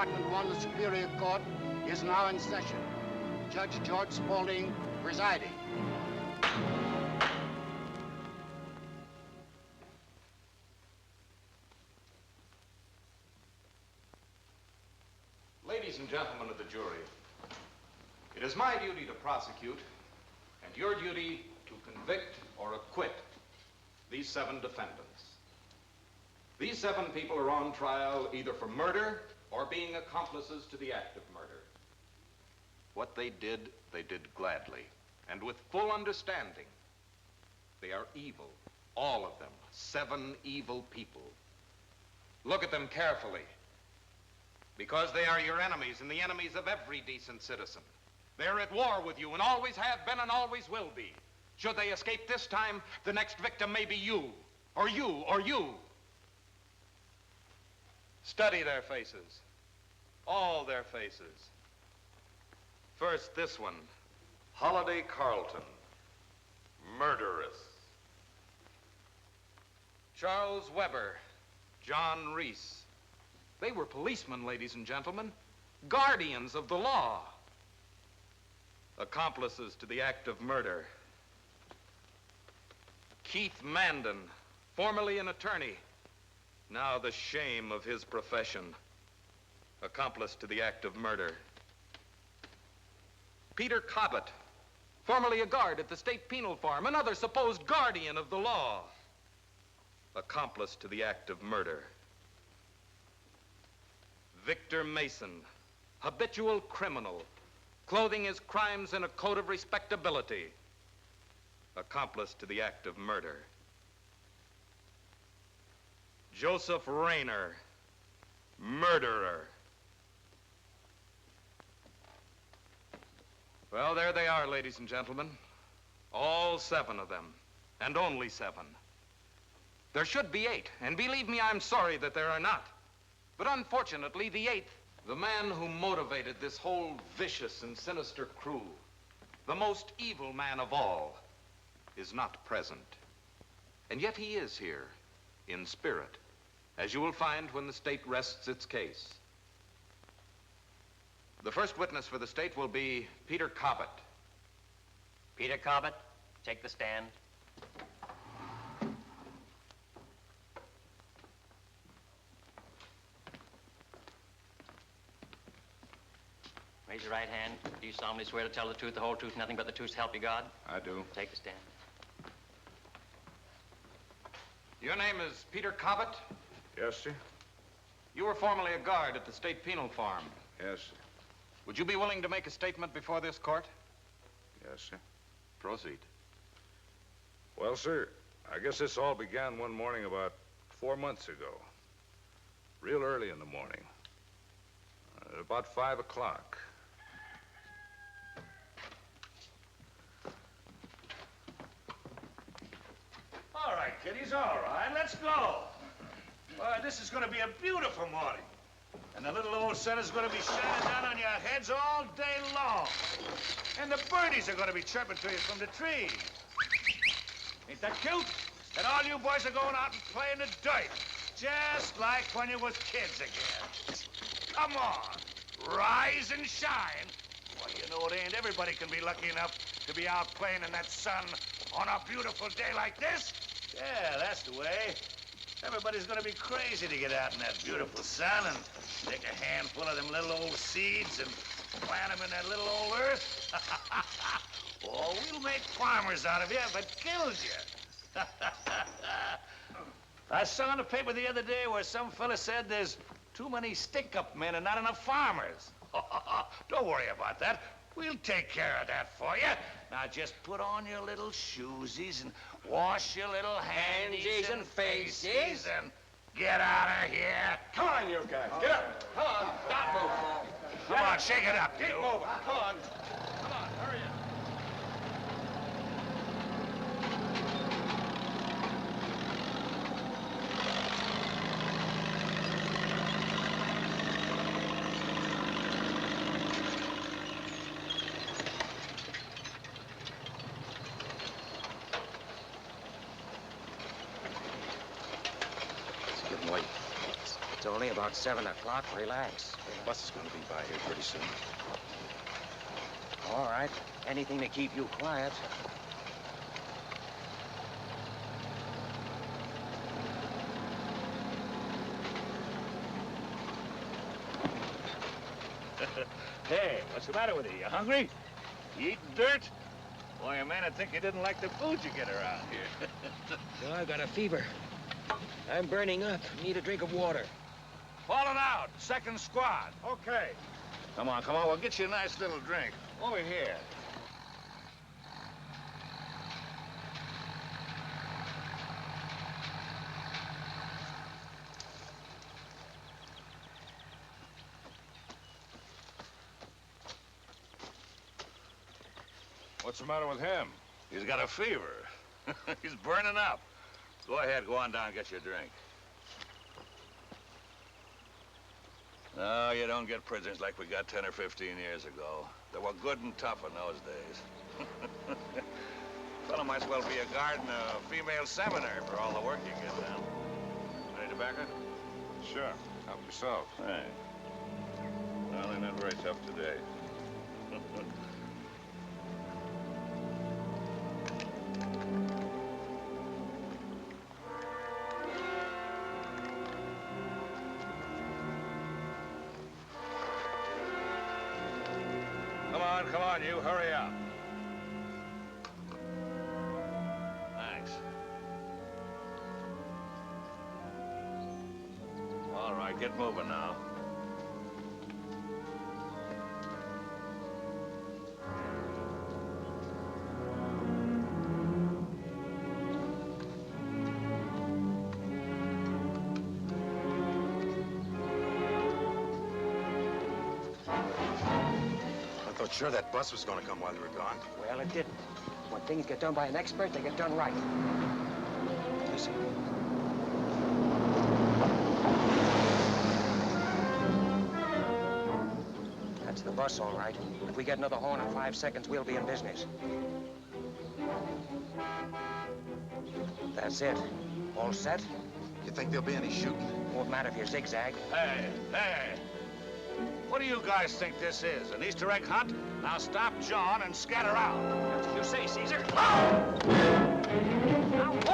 Department 1, the Superior Court, is now in session. Judge George Spaulding presiding. Ladies and gentlemen of the jury, it is my duty to prosecute and your duty to convict or acquit these 7 defendants. These 7 people are on trial either for murder or being accomplices to the act of murder. What they did gladly and with full understanding. They are evil, all of them, 7 evil people. Look at them carefully, because they are your enemies and the enemies of every decent citizen. They're at war with you and always have been and always will be. Should they escape this time, the next victim may be you, or you, or you. Study their faces, all their faces. First, this one, Holiday Carlton, murderess. Charles Weber, John Reese. They were policemen, ladies and gentlemen, guardians of the law. Accomplices to the act of murder. Keith Mandan, formerly an attorney, now the shame of his profession. Accomplice to the act of murder. Peter Cobbett, formerly a guard at the State Penal Farm, another supposed guardian of the law. Accomplice to the act of murder. Victor Mason, habitual criminal, clothing his crimes in a coat of respectability. Accomplice to the act of murder. Joseph Rayner, murderer. Well, there they are, ladies and gentlemen. All 7 of them, and only 7. There should be 8, and believe me, I'm sorry that there are not. But unfortunately, the 8th, the man who motivated this whole vicious and sinister crew, the most evil man of all, is not present. And yet he is here, in spirit, as you will find when the state rests its case. The first witness for the state will be Peter Cobbett. Peter Cobbett, take the stand. Raise your right hand. Do you solemnly swear to tell the truth, the whole truth, nothing but the truth, so help you God? I do. Take the stand. Your name is Peter Cobbett? Yes, sir. You were formerly a guard at the State Penal Farm. Yes, sir. Would you be willing to make a statement before this court? Yes, sir. Proceed. Well, sir, I guess this all began one morning about 4 months ago. Real early in the morning. At about 5 o'clock. All right, kiddies, all right, let's go. This is going to be a beautiful morning. And the little old sun is going to be shining down on your heads all day long. And the birdies are going to be chirping to you from the trees. Ain't that cute? And all you boys are going out and playing the dirt. Just like when you was kids again. Come on, rise and shine. Well, you know, it ain't everybody can be lucky enough to be out playing in that sun on a beautiful day like this. Yeah, that's the way. Everybody's gonna be crazy to get out in that beautiful sun and take a handful of them little old seeds and plant them in that little old earth. Oh, we'll make farmers out of you if it kills you. I saw in the paper the other day where some fella said there's too many stick-up men and not enough farmers. Don't worry about that. We'll take care of that for you. Now just put on your little shoesies and wash your little handies and faces and get out of here. Come on, you guys. Get up. Come on. Stop moving. Come on, shake it up, you. Keep moving. Come on. Come on, hurry up. It's only about 7 o'clock. Relax. bus is going to be by here pretty soon. All right. Anything to keep you quiet. Hey, what's the matter with you? You hungry? You eating dirt? Boy, a man would think you didn't like the food you get around here. No, I got a fever. I'm burning up. Need a drink of water. Falling out. Second squad. Okay. Come on, come on. We'll get you a nice little drink. Over here. What's the matter with him? He's got a fever. He's burning up. Go ahead, go on down and get your drink. No, you don't get prisoners like we got 10 or 15 years ago. They were good and tough in those days. Fellow might as well be a guard in a female seminary for all the work you get done. Any tobacco? Sure. Help yourself. Thanks. Well, they're not very tough today. Come on, you. Hurry up. Thanks. All right, get moving now. Sure, that bus was going to come while you were gone. Well, it didn't. When things get done by an expert, they get done right. Listen. That's the bus, all right. If we get another horn in 5 seconds, we'll be in business. That's it. All set? You think there'll be any shooting? Won't matter if you zigzag. Hey, hey. What do you guys think this is, an Easter egg hunt? Now stop jawing and scatter out. That's what you say, Caesar. Oh! Now move!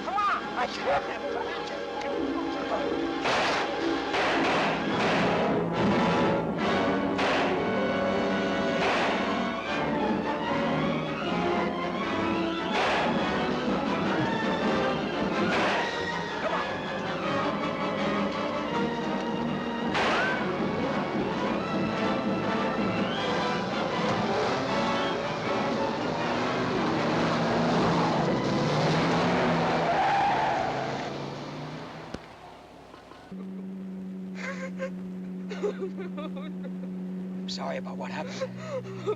Come on! I can't. I'm sorry about what happened.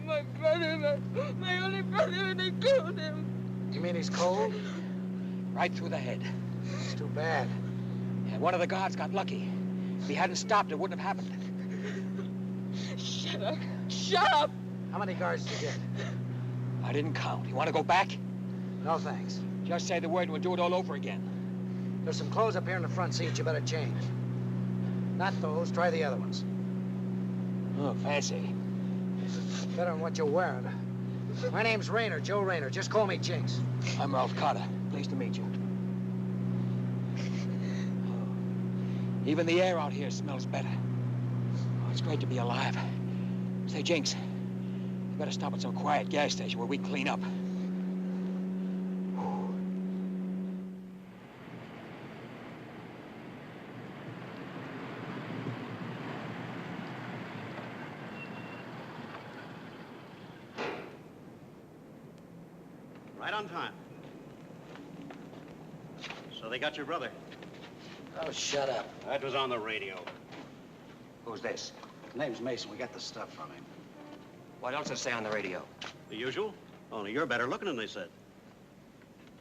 My brother, my only brother, and they killed him. You mean he's cold? Right through the head. It's too bad. And one of the guards got lucky. If he hadn't stopped, it wouldn't have happened. Shut up. Shut up. How many guards did you get? I didn't count. You want to go back? No, thanks. Just say the word and we'll do it all over again. There's some clothes up here in the front seat you better change. Not those. Try the other ones. Oh, fancy. Better than what you're wearing. My name's Rayner, Joe Rayner. Just call me Jinx. I'm Ralph Carter. Pleased to meet you. Even the air out here smells better. Oh, it's great to be alive. Say, Jinx, you better stop at some quiet gas station where we clean up. Right on time. So they got your brother. Oh, shut up. That was on the radio. Who's this? His name's Mason. We got the stuff from him. What else does it say on the radio? The usual. Only you're better looking than they said.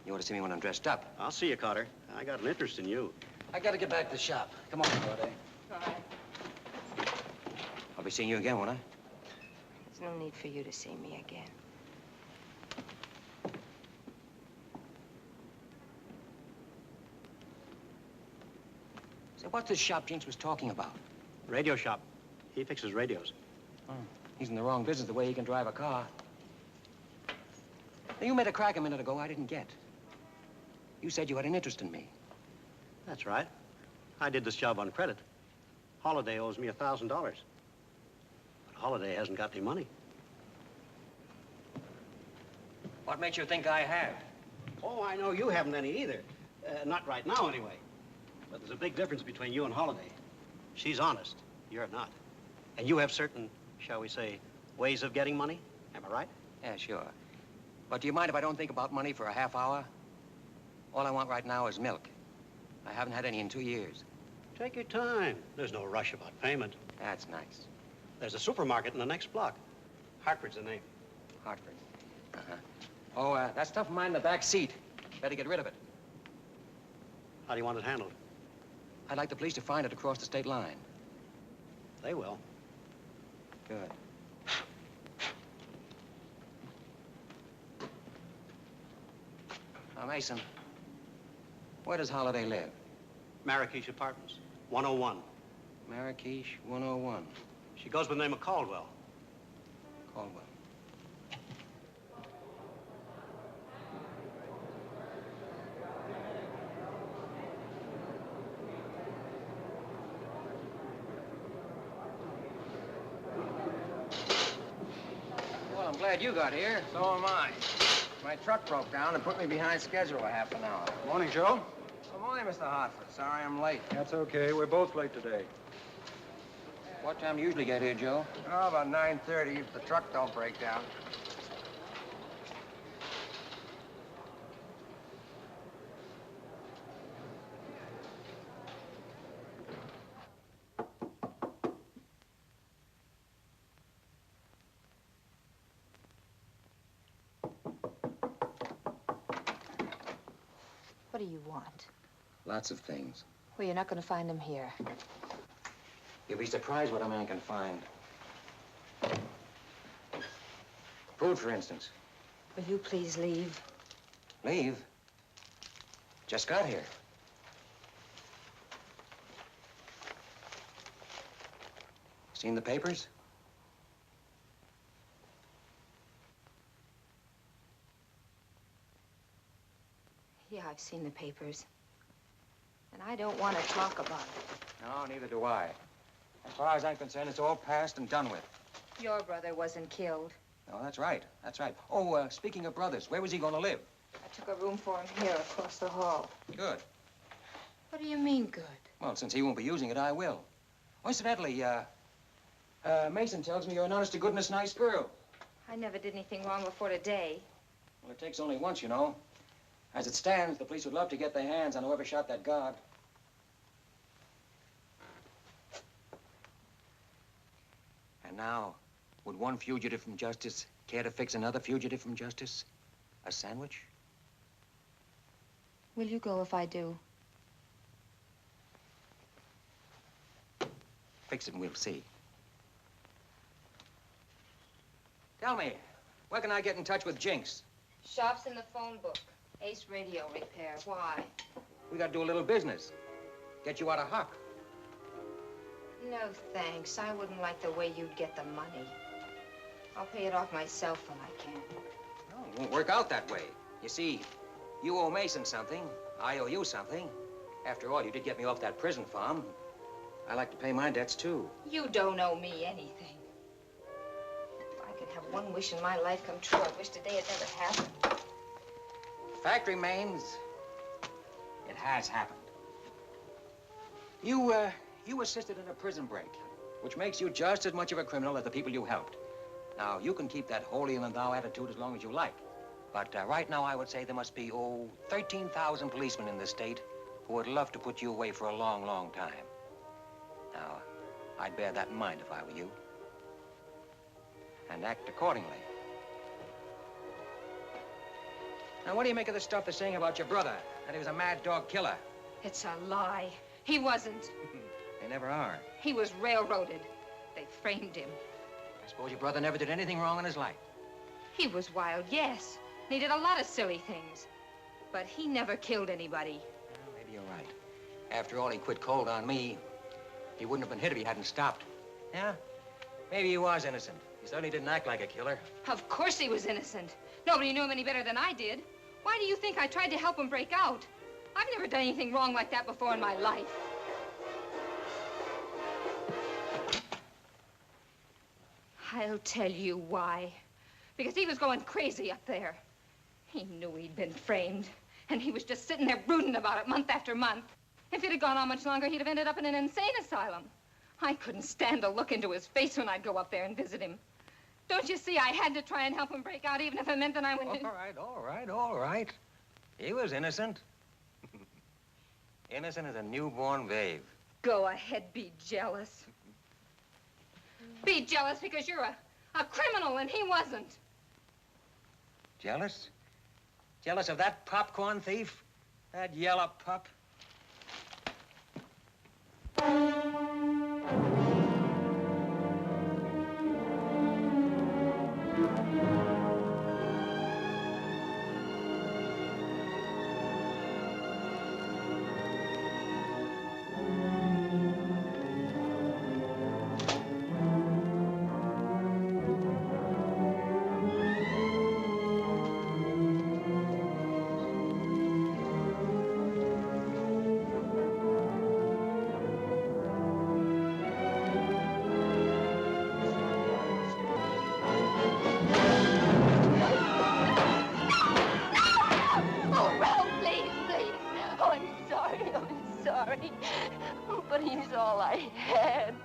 You want to see me when I'm dressed up? I'll see you, Carter. I got an interest in you. I gotta get back to the shop. Come on, Corday. All right. I'll be seeing you again, won't I? There's no need for you to see me again. Say, what's this shop Jinx was talking about? Radio shop. He fixes radios. Oh, he's in the wrong business the way he can drive a car. Now, you made a crack a minute ago I didn't get. You said you had an interest in me. That's right. I did this job on credit. Holiday owes me $1,000. But Holiday hasn't got any money. What makes you think I have? Oh, I know you haven't any either. Not right now, anyway. But there's a big difference between you and Holiday. She's honest. You're not. And you have certain, shall we say, ways of getting money. Am I right? Yeah, sure. But do you mind if I don't think about money for a half hour? All I want right now is milk. I haven't had any in 2 years. Take your time. There's no rush about payment. That's nice. There's a supermarket in the next block. Hartford's the name. Hartford. Uh-huh. Oh, that stuff of mine in the back seat. Better get rid of it. How do you want it handled? I'd like the police to find it across the state line. They will. Good. Now, Mason, where does Holiday live? Marrakesh Apartments, 101. Marrakesh 101. She goes by the name of Caldwell. Caldwell. Well, I'm glad you got here. So am I. My truck broke down and put me behind schedule a half an hour. Morning, Joe. Good morning, Mr. Hartford. Sorry I'm late. That's okay. We're both late today. What time do you usually get here, Joe? Oh, about 9:30 if the truck don't break down. What do you want? Lots of things. Well, you're not going to find them here. You'll be surprised what a man can find. Food, for instance. Will you please leave? Leave? Just got here. Seen the papers? Yeah, I've seen the papers. And I don't want to talk about it. No, neither do I. As far as I'm concerned, it's all past and done with. Your brother wasn't killed. No, that's right. That's right. Oh, speaking of brothers, where was he going to live? I took a room for him here across the hall. Good. What do you mean, good? Well, since he won't be using it, I will. Oh, incidentally, Mason tells me you're an honest-to-goodness nice girl. I never did anything wrong before today. Well, it takes only once, you know. As it stands, the police would love to get their hands on whoever shot that guard. And now, would one fugitive from justice care to fix another fugitive from justice? A sandwich? Will you go if I do? Fix it and we'll see. Tell me, where can I get in touch with Jinx? Shop's in the phone book. Ace Radio Repair. Why? We gotta do a little business. Get you out of Huck. No, thanks. I wouldn't like the way you'd get the money. I'll pay it off myself when I can. No, it won't work out that way. You see, you owe Mason something. I owe you something. After all, you did get me off that prison farm. I like to pay my debts, too. You don't owe me anything. If I could have one wish in my life come true, I wish today it never happened. Fact remains, it has happened. You assisted in a prison break, which makes you just as much of a criminal as the people you helped. Now, you can keep that holier-than-thou attitude as long as you like. But right now, I would say there must be, 13,000 policemen in this state who would love to put you away for a long, long time. Now, I'd bear that in mind if I were you. And act accordingly. Now, what do you make of the stuff they're saying about your brother, that he was a mad dog killer? It's a lie. He wasn't. They never are. He was railroaded. They framed him. Suppose your brother never did anything wrong in his life. He was wild, yes. And he did a lot of silly things. But he never killed anybody. Well, maybe you're right. After all, he quit cold on me. He wouldn't have been hit if he hadn't stopped. Yeah, maybe he was innocent. He certainly didn't act like a killer. Of course he was innocent. Nobody knew him any better than I did. Why do you think I tried to help him break out? I've never done anything wrong like that before in my life. I'll tell you why. Because he was going crazy up there. He knew he'd been framed, and he was just sitting there brooding about it month after month. If it had gone on much longer, he'd have ended up in an insane asylum. I couldn't stand to look into his face when I'd go up there and visit him. Don't you see, I had to try and help him break out, even if it meant that I went in. All right. He was innocent. Innocent as a newborn babe. Go ahead, be jealous. Be jealous because you're a criminal and he wasn't. Jealous? Jealous of that popcorn thief? That yellow pup? But he's all I had.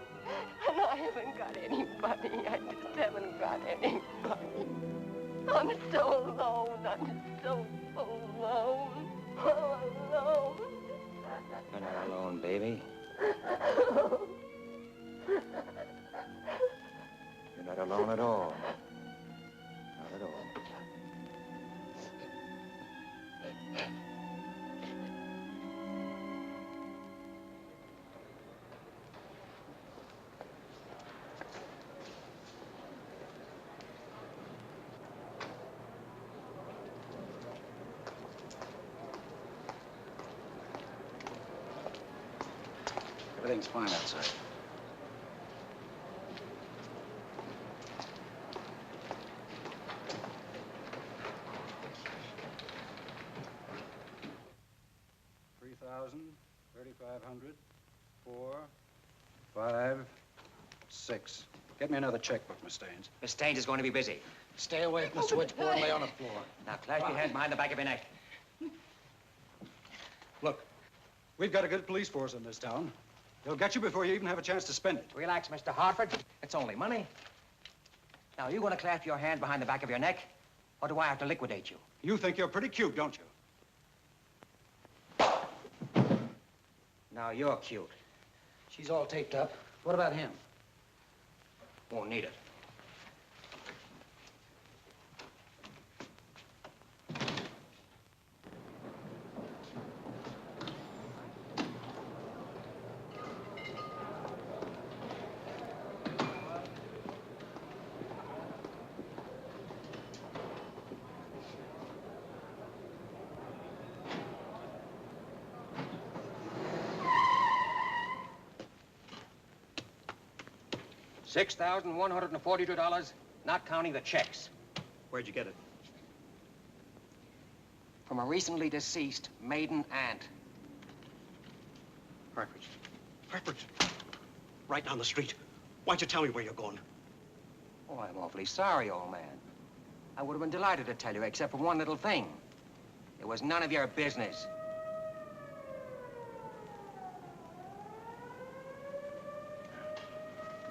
And I haven't got anybody. I just haven't got anybody. I'm so alone. I'm so alone. All alone. You're not alone, baby. You're not alone at all. Not at all. Everything's fine outside. $3,000, $3,500, 4, 5, 6. Get me another checkbook, Miss Staines. Miss Staines is going to be busy. Stay away from the switchboard and lay on the floor. Now, clasp your hands behind the back of your neck. Look, we've got a good police force in this town. They'll get you before you even have a chance to spend it. Relax, Mr. Hartford. It's only money. Now, are you going to clasp your hand behind the back of your neck, or do I have to liquidate you? You think you're pretty cute, don't you? Now, you're cute. She's all taped up. What about him? Won't need it. $6,142, not counting the checks. Where'd you get it? From a recently deceased maiden aunt. Hartford. Hartford. Right down the street. Why'd you tell me where you're going? Oh, I'm awfully sorry, old man. I would have been delighted to tell you, except for one little thing. It was none of your business.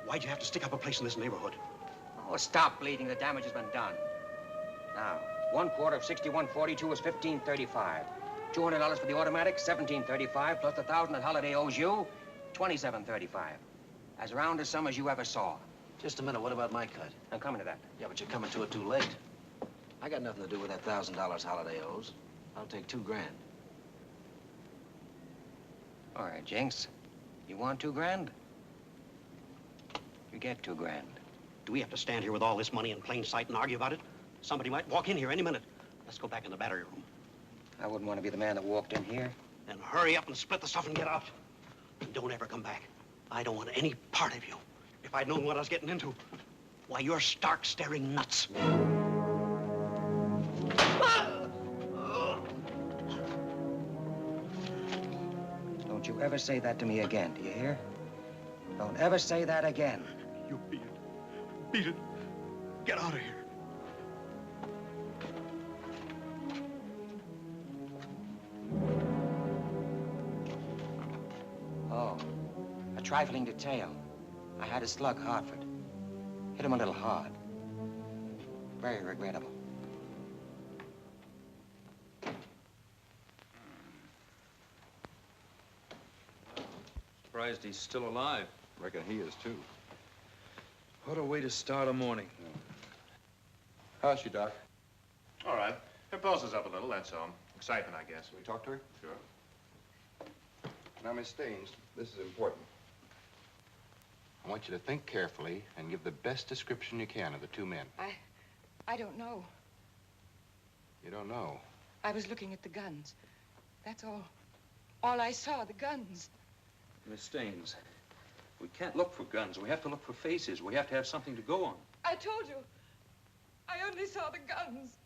Why'd you have to stick up a place in this neighborhood? Oh, stop bleeding. The damage has been done. Now, 1/4 of 6142 is $15.35. $200 for the automatic, $17.35, plus the $1,000 that Holiday owes you, $27.35. As round a sum as you ever saw. Just a minute, what about my cut? I'm coming to that. Yeah, but you're coming to it too late. I got nothing to do with that $1,000 Holiday owes. I'll take $2 grand. All right, Jinx. You want $2 grand? You get $2 grand. Do we have to stand here with all this money in plain sight and argue about it? Somebody might walk in here any minute. Let's go back in the battery room. I wouldn't want to be the man that walked in here. Then hurry up and split the stuff and get out. And don't ever come back. I don't want any part of you. If I'd known what I was getting into, why, you're stark staring nuts. Don't you ever say that to me again, do you hear? Don't ever say that again. You beat it. Beat it. Get out of here. Oh, a trifling detail. I had a slug Hartford. Hit him a little hard. Very regrettable. Surprised he's still alive. Reckon he is, too. What a way to start a morning. How's she, Doc? All right. Her pulse is up a little, that's all. Excitement, I guess. Can we talk to her? Sure. Now, Miss Staines, this is important. I want you to think carefully and give the best description you can of the two men. I don't know. You don't know? I was looking at the guns. That's all. All I saw, the guns. Miss Staines, we can't look for guns. We have to look for faces. We have to have something to go on. I told you. I only saw the guns.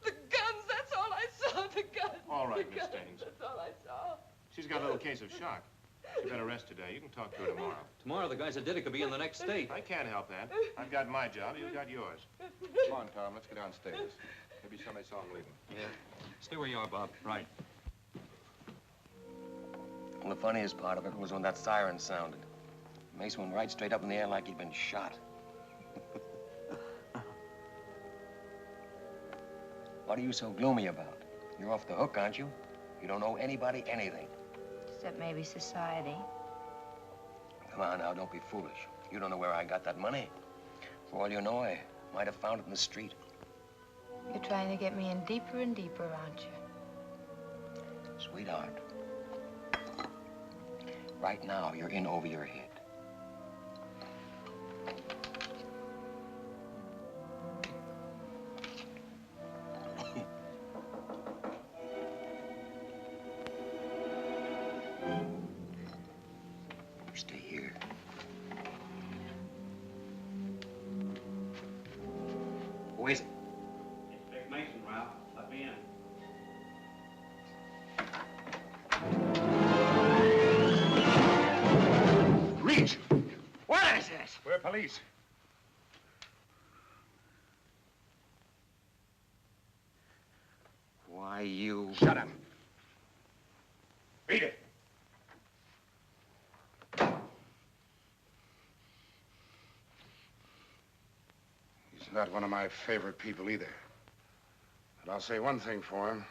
The guns, that's all I saw, the guns. All right, the Miss guns, Staines. That's all I saw. She's got a little case of shock. She better rest today. You can talk to her tomorrow. Tomorrow, the guys that did it could be in the next state. I can't help that. I've got my job. You've got yours. Come on, Tom, let's get downstairs. Maybe somebody saw him leaving. Yeah. Stay where you are, Bob. Right. Well, the funniest part of it was when that siren sounded. Mason went right straight up in the air like he'd been shot. What are you so gloomy about? You're off the hook, aren't you? You don't owe anybody anything. Except maybe society. Come on now, don't be foolish. You don't know where I got that money. For all you know, I might have found it in the street. You're trying to get me in deeper and deeper, aren't you? Sweetheart, right now, you're in over your head. Stay here. Who is it? It's Big Mason, Ralph. Let me in. Reach! What is this? We're police. Why, you... Shut up. Beat it. He's not one of my favorite people either. But I'll say one thing for him.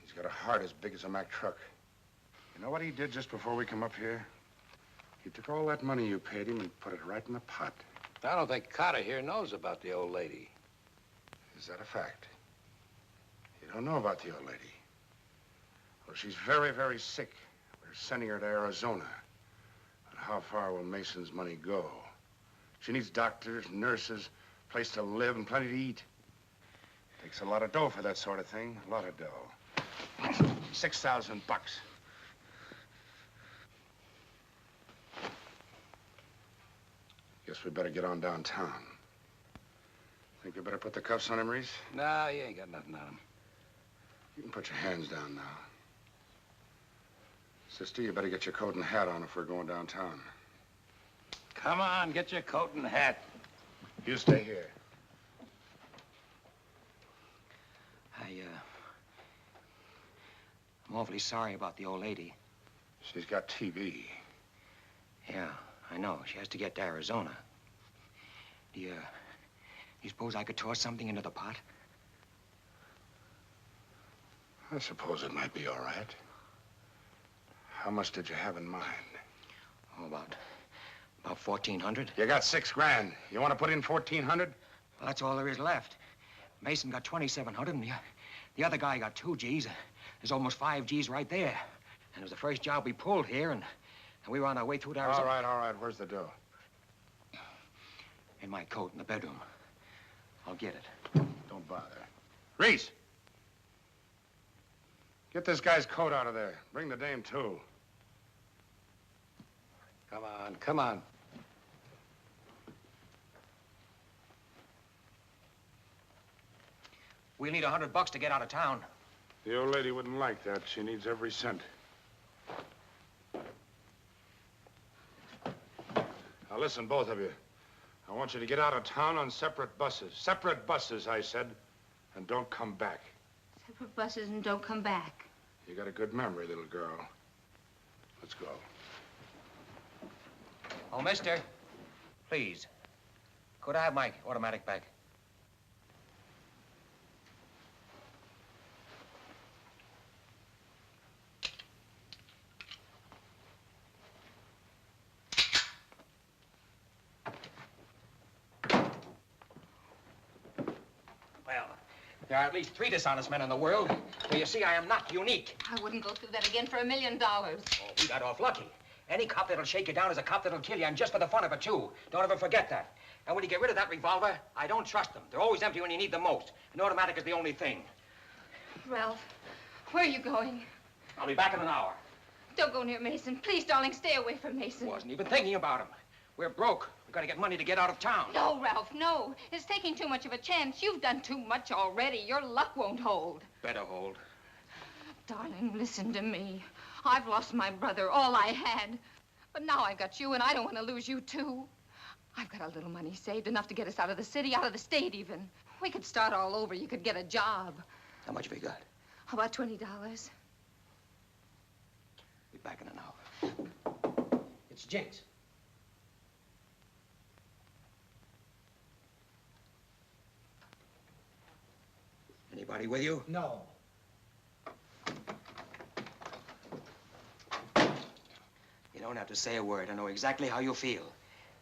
He's got a heart as big as a Mack truck. You know what he did just before we come up here? He took all that money you paid him and put it right in the pot. I don't think Carter here knows about the old lady. Is that a fact? You don't know about the old lady? Well, she's very, very sick. We're sending her to Arizona. But how far will Mason's money go? She needs doctors, nurses, place to live, and plenty to eat. Takes a lot of dough for that sort of thing. A lot of dough. 6,000 bucks. Guess we better get on downtown. Think we better put the cuffs on him, Reese? No, you ain't got nothing on him. You can put your hands down now. Sister, you better get your coat and hat on if we're going downtown. Come on, get your coat and hat. You stay here. I'm awfully sorry about the old lady. She's got TB. Yeah, I know. She has to get to Arizona. Do you suppose I could toss something into the pot? I suppose it might be all right. How much did you have in mind? Oh, about 1,400. You got 6 grand. You want to put in 1,400? Well, that's all there is left. Mason got 2,700, and the other guy got 2 G's. There's almost 5 G's right there. And it was the first job we pulled here, and we were on our way through to Arizona. All right. Where's the dough? In my coat in the bedroom. I'll get it. Don't bother. Reese! Get this guy's coat out of there. Bring the dame, too. Come on, come on. We'll need $100 to get out of town. The old lady wouldn't like that. She needs every cent. Now, listen, both of you. I want you to get out of town on separate buses. Separate buses, I said. And don't come back. Separate buses and don't come back. You got a good memory, little girl. Let's go. Oh, mister, please, could I have my automatic back? Well, there are at least 3 dishonest men in the world. So you see, I am not unique. I wouldn't go through that again for $1 million. Oh, we got off lucky. Any cop that'll shake you down is a cop that'll kill you, and just for the fun of it, too. Don't ever forget that. And when you get rid of that revolver, I don't trust them. They're always empty when you need them most. An automatic is the only thing. Ralph, where are you going? I'll be back in an hour. Don't go near Mason. Please, darling, stay away from Mason. Wasn't even thinking about him. We're broke. We've got to get money to get out of town. No, Ralph, no. It's taking too much of a chance. You've done too much already. Your luck won't hold. Better hold. Darling, listen to me. I've lost my brother, all I had. But now I've got you, and I don't want to lose you, too. I've got a little money saved, enough to get us out of the city, out of the state, even. We could start all over. You could get a job. How much have you got? How about $20? Be back in an hour. It's Jinx. Anybody with you? No. You don't have to say a word. I know exactly how you feel.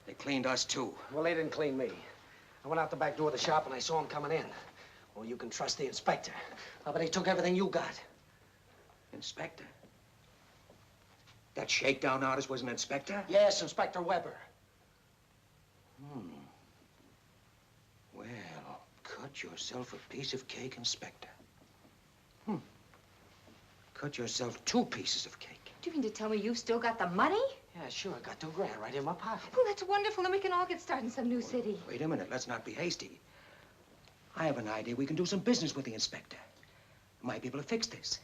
They cleaned us, too. Well, they didn't clean me. I went out the back door of the shop and I saw him coming in. Well, you can trust the inspector. But he took everything you got. Inspector? That shakedown artist was an inspector? Yes, Inspector Weber. Well, cut yourself a piece of cake, Inspector. Cut yourself 2 pieces of cake. Do you mean to tell me you've still got the money? Yeah, sure. I got $2 grand right in my pocket. Well, that's wonderful. Then we can all get started in some new city. Wait a minute. Let's not be hasty. I have an idea. We can do some business with the inspector. Might be able to fix this.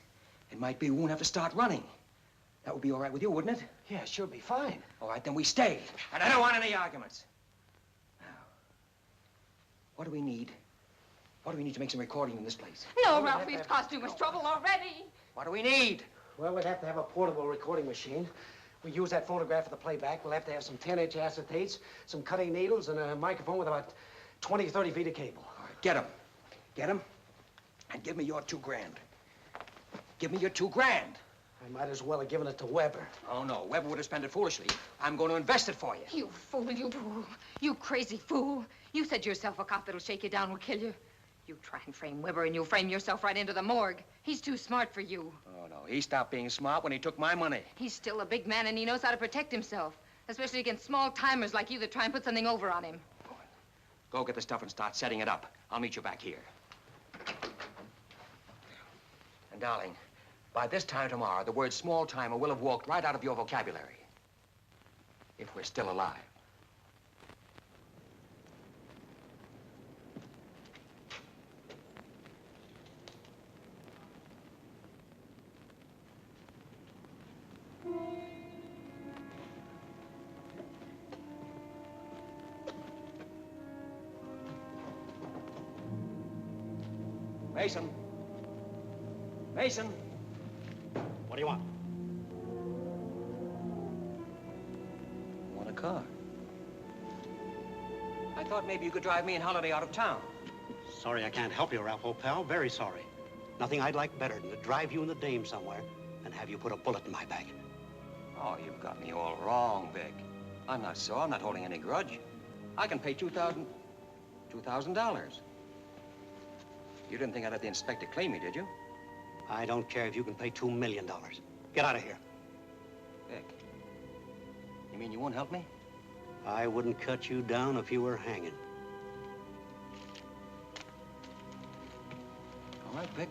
It might be we won't have to start running. That would be all right with you, wouldn't it? Yeah, sure, be fine. All right, then we stay. And I don't want any arguments. Now, what do we need? What do we need to make some recording in this place? No, Ralph, we've caused too much trouble already. What do we need? Well, we'd have to have a portable recording machine. We use that phonograph for the playback. We'll have to have some 10-inch acetates, some cutting needles, and a microphone with about 20 or 30 feet of cable. All right, get 'em. Get 'em, and give me your $2 grand. Give me your $2 grand. I might as well have given it to Weber. Oh, no. Weber would have spent it foolishly. I'm going to invest it for you. You fool, you fool. You crazy fool. You said yourself a cop that'll shake you down will kill you. You try and frame Weber, and you'll frame yourself right into the morgue. He's too smart for you. Oh, no. He stopped being smart when he took my money. He's still a big man, and he knows how to protect himself, especially against small-timers like you that try and put something over on him. Go get the stuff and start setting it up. I'll meet you back here. And, darling, by this time tomorrow, the word small-timer will have walked right out of your vocabulary. If we're still alive. Mason. Mason. What do you want? I want a car. I thought maybe you could drive me and Holiday out of town. Sorry I can't help you, Ralph, old pal. Very sorry. Nothing I'd like better than to drive you and the dame somewhere and have you put a bullet in my back. Oh, you've got me all wrong, Vic. I'm not sore. I'm not holding any grudge. I can pay $2,000. You didn't think I'd let the inspector claim me, did you? I don't care if you can pay $2 million. Get out of here. Vic, you mean you won't help me? I wouldn't cut you down if you were hanging. All right, Vic.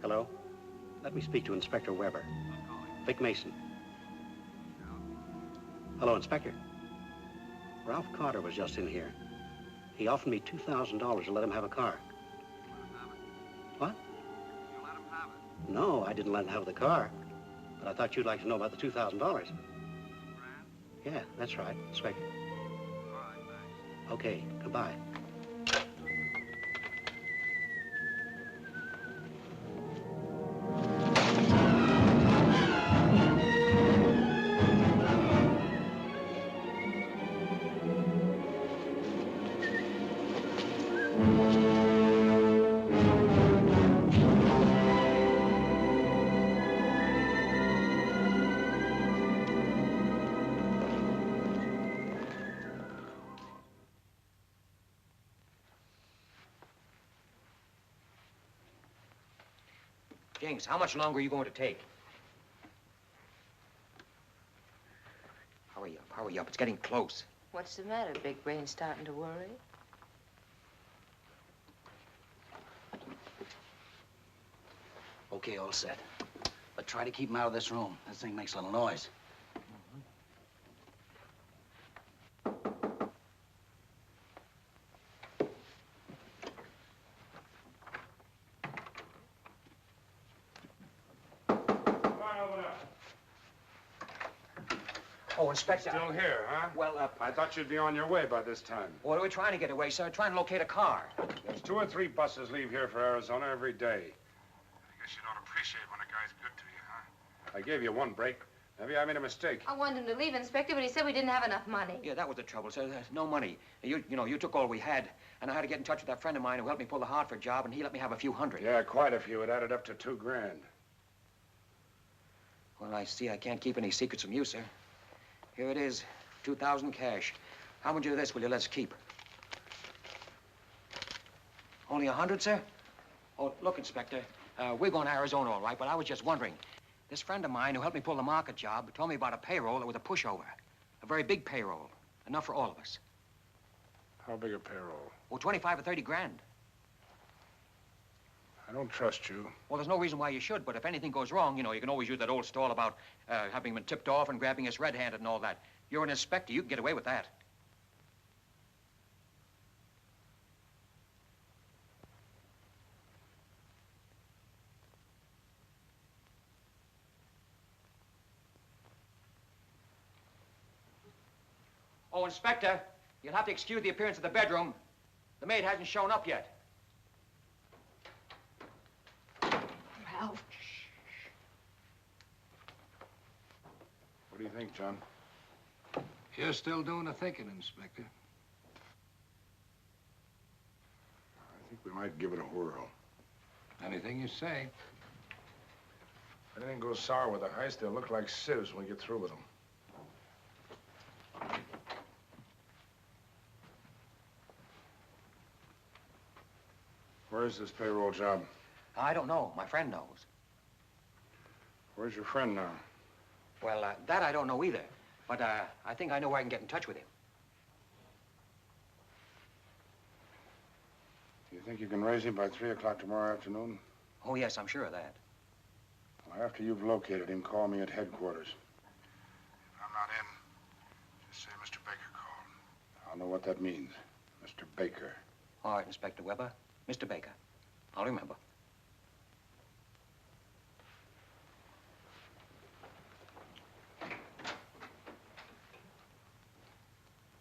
Hello? Let me speak to Inspector Weber. Vic Mason. Hello, Inspector. Ralph Carter was just in here. He offered me $2,000 to let him have a car. What? You let him have it. No, I didn't let him have the car. But I thought you'd like to know about the $2,000. Yeah, that's right, Inspector. All right, thanks. Okay, goodbye. James, how much longer are you going to take? Hurry up, hurry up. It's getting close. What's the matter? Big Brain's starting to worry? Okay, all set. But try to keep him out of this room. This thing makes a little noise. Oh, Inspector. Still here, huh? Well, I thought you'd be on your way by this time. what are we trying to get away, sir? Trying to locate a car. There's 2 or 3 buses leave here for Arizona every day. I guess you don't appreciate when a guy's good to you, huh? I gave you 1 break. Maybe I made a mistake. I wanted him to leave, Inspector, but he said we didn't have enough money. Yeah, that was the trouble, sir. There's no money. You know, you took all we had, and I had to get in touch with that friend of mine who helped me pull the Hartford job, and he let me have a few hundred. Yeah, quite a few. It added up to $2 grand. Well, I see I can't keep any secrets from you, sir. Here it is, 2,000 cash. How much of this will you let us keep? Only 100, sir? Oh, look, Inspector, we're going to Arizona, all right, but I was just wondering. This friend of mine who helped me pull the market job told me about a payroll that was a pushover. A very big payroll. Enough for all of us. How big a payroll? Oh, 25 or 30 grand. I don't trust you. Well, there's no reason why you should, but if anything goes wrong, you know, you can always use that old stall about having been tipped off and grabbing us red-handed and all that. You're an inspector. You can get away with that. Oh, Inspector, you'll have to excuse the appearance of the bedroom. The maid hasn't shown up yet. Ralph. What do you think, John? You're still doing the thinking, Inspector. I think we might give it a whirl. Anything you say. If anything goes sour with the heist, they'll look like sieves when we get through with them. Where's this payroll job? I don't know. My friend knows. Where's your friend now? Well, that I don't know either. But I think I know where I can get in touch with him. Do you think you can raise him by 3 o'clock tomorrow afternoon? Oh, yes, I'm sure of that. Well, after you've located him, call me at headquarters. If I'm not in, just say Mr. Baker called. I'll know what that means. Mr. Baker. All right, Inspector Weber. Mr. Baker. I'll remember.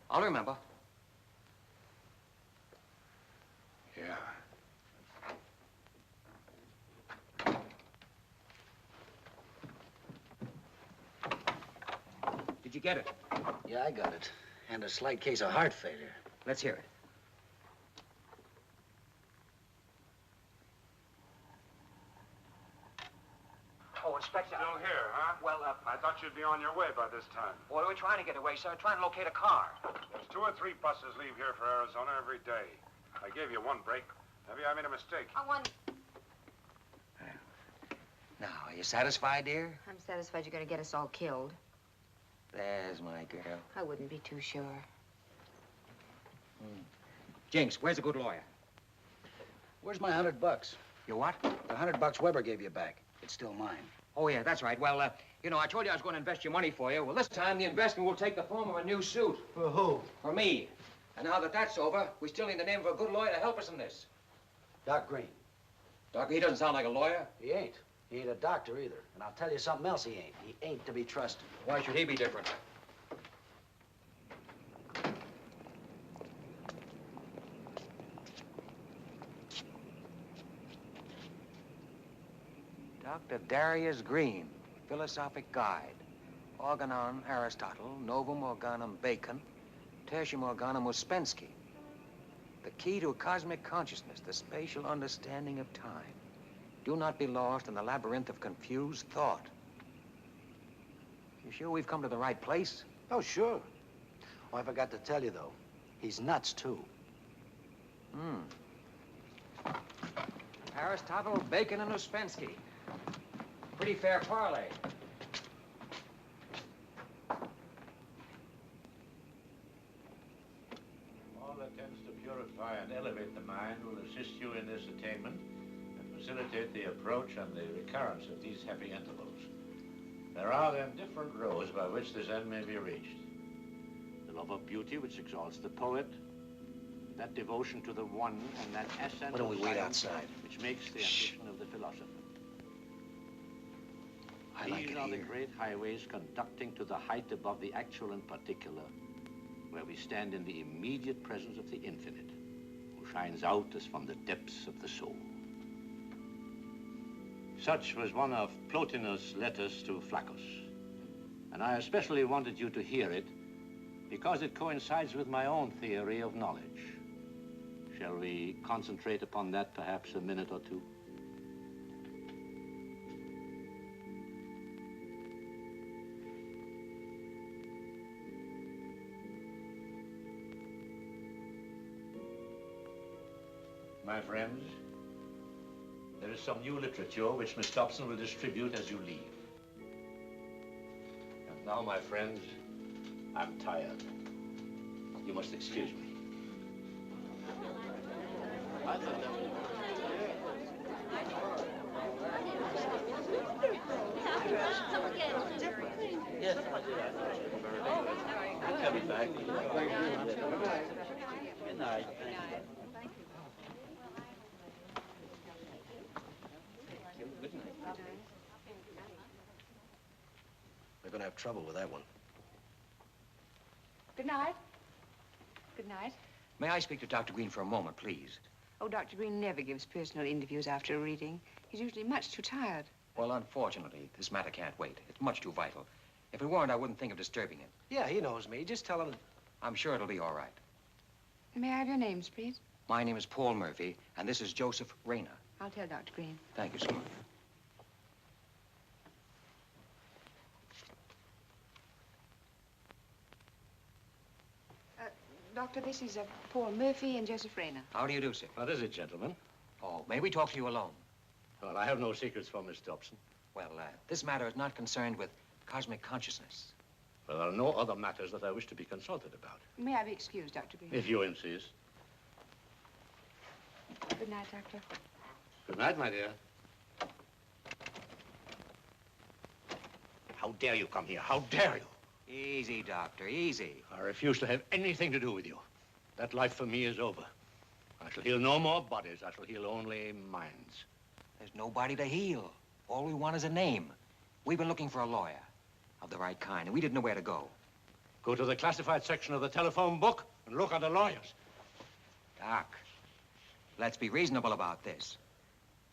I'll remember. Yeah. Did you get it? Yeah, I got it. And a slight case of heart failure. Let's hear it. Oh, Inspector. Still here, huh? Well, I thought you'd be on your way by this time. well, we're trying to get away, sir. Trying to locate a car. There's 2 or 3 buses leave here for Arizona every day. I gave you one break. Maybe I made a mistake. I want... Now, are you satisfied, dear? I'm satisfied you're going to get us all killed. There's my girl. I wouldn't be too sure. Jinx, where's a good lawyer? Where's my $100? You what? The $100 Weber gave you back. It's still mine. Oh, yeah, that's right. Well, you know, I told you I was going to invest your money for you. Well, this time the investment will take the form of a new suit. For who? For me. And now that that's over, we still need the name of a good lawyer to help us in this. Doc Green. Doctor, he doesn't sound like a lawyer. He ain't. He ain't a doctor either. And I'll tell you something else he ain't. He ain't to be trusted. Why should he be different? Dr. Darius Green, Philosophic Guide. Organon Aristotle, Novum Organum Bacon, Tertium Organum Ouspensky. The key to a cosmic consciousness, the spatial understanding of time. Do not be lost in the labyrinth of confused thought. You sure we've come to the right place? Oh, sure. Oh, I forgot to tell you, though. He's nuts, too. Aristotle, Bacon, and Ouspensky. Pretty fair parlay. All that tends to purify and elevate the mind will assist you in this attainment and facilitate the approach and the recurrence of these happy intervals. There are then different roads by which this end may be reached. The love of beauty which exalts the poet, that devotion to the one and that essence Why don't we wait science outside? which makes the ambition of the philosopher. I like These it are the here. great highways conducting to the height above the actual and particular, where we stand in the immediate presence of the infinite, who shines out as from the depths of the soul. Such was one of Plotinus' letters to Flaccus, and I especially wanted you to hear it because it coincides with my own theory of knowledge. Shall we concentrate upon that perhaps a minute or two? My friends, there is some new literature which Miss Dobson will distribute as you leave. And now, my friends, I'm tired. You must excuse me. Yes. I'm coming back. Good night. We're going to have trouble with that one. Good night. Good night. May I speak to Dr. Green for a moment, please? Oh, Dr. Green never gives personal interviews after a reading. He's usually much too tired. Well, unfortunately, this matter can't wait. It's much too vital. If it weren't, I wouldn't think of disturbing him. Yeah, he knows me. Just tell him... I'm sure it'll be all right. May I have your names, please? My name is Paul Murphy, and this is Joseph Rayner. I'll tell Dr. Green. Thank you so much. Doctor, this is Paul Murphy and Joseph Rayner. How do you do, sir? What is it, gentlemen? Oh, may we talk to you alone? Well, I have no secrets from Miss Dobson. Well, this matter is not concerned with cosmic consciousness. Well, there are no other matters that I wish to be consulted about. May I be excused, Dr. Green? If you insist. Good night, Doctor. Good night, my dear. How dare you come here? How dare you? Easy, Doctor, easy. I refuse to have anything to do with you. That life for me is over. I shall heal no more bodies. I shall heal only minds. There's nobody to heal. All we want is a name. We've been looking for a lawyer of the right kind, and we didn't know where to go. Go to the classified section of the telephone book and look under lawyers. Doc, let's be reasonable about this.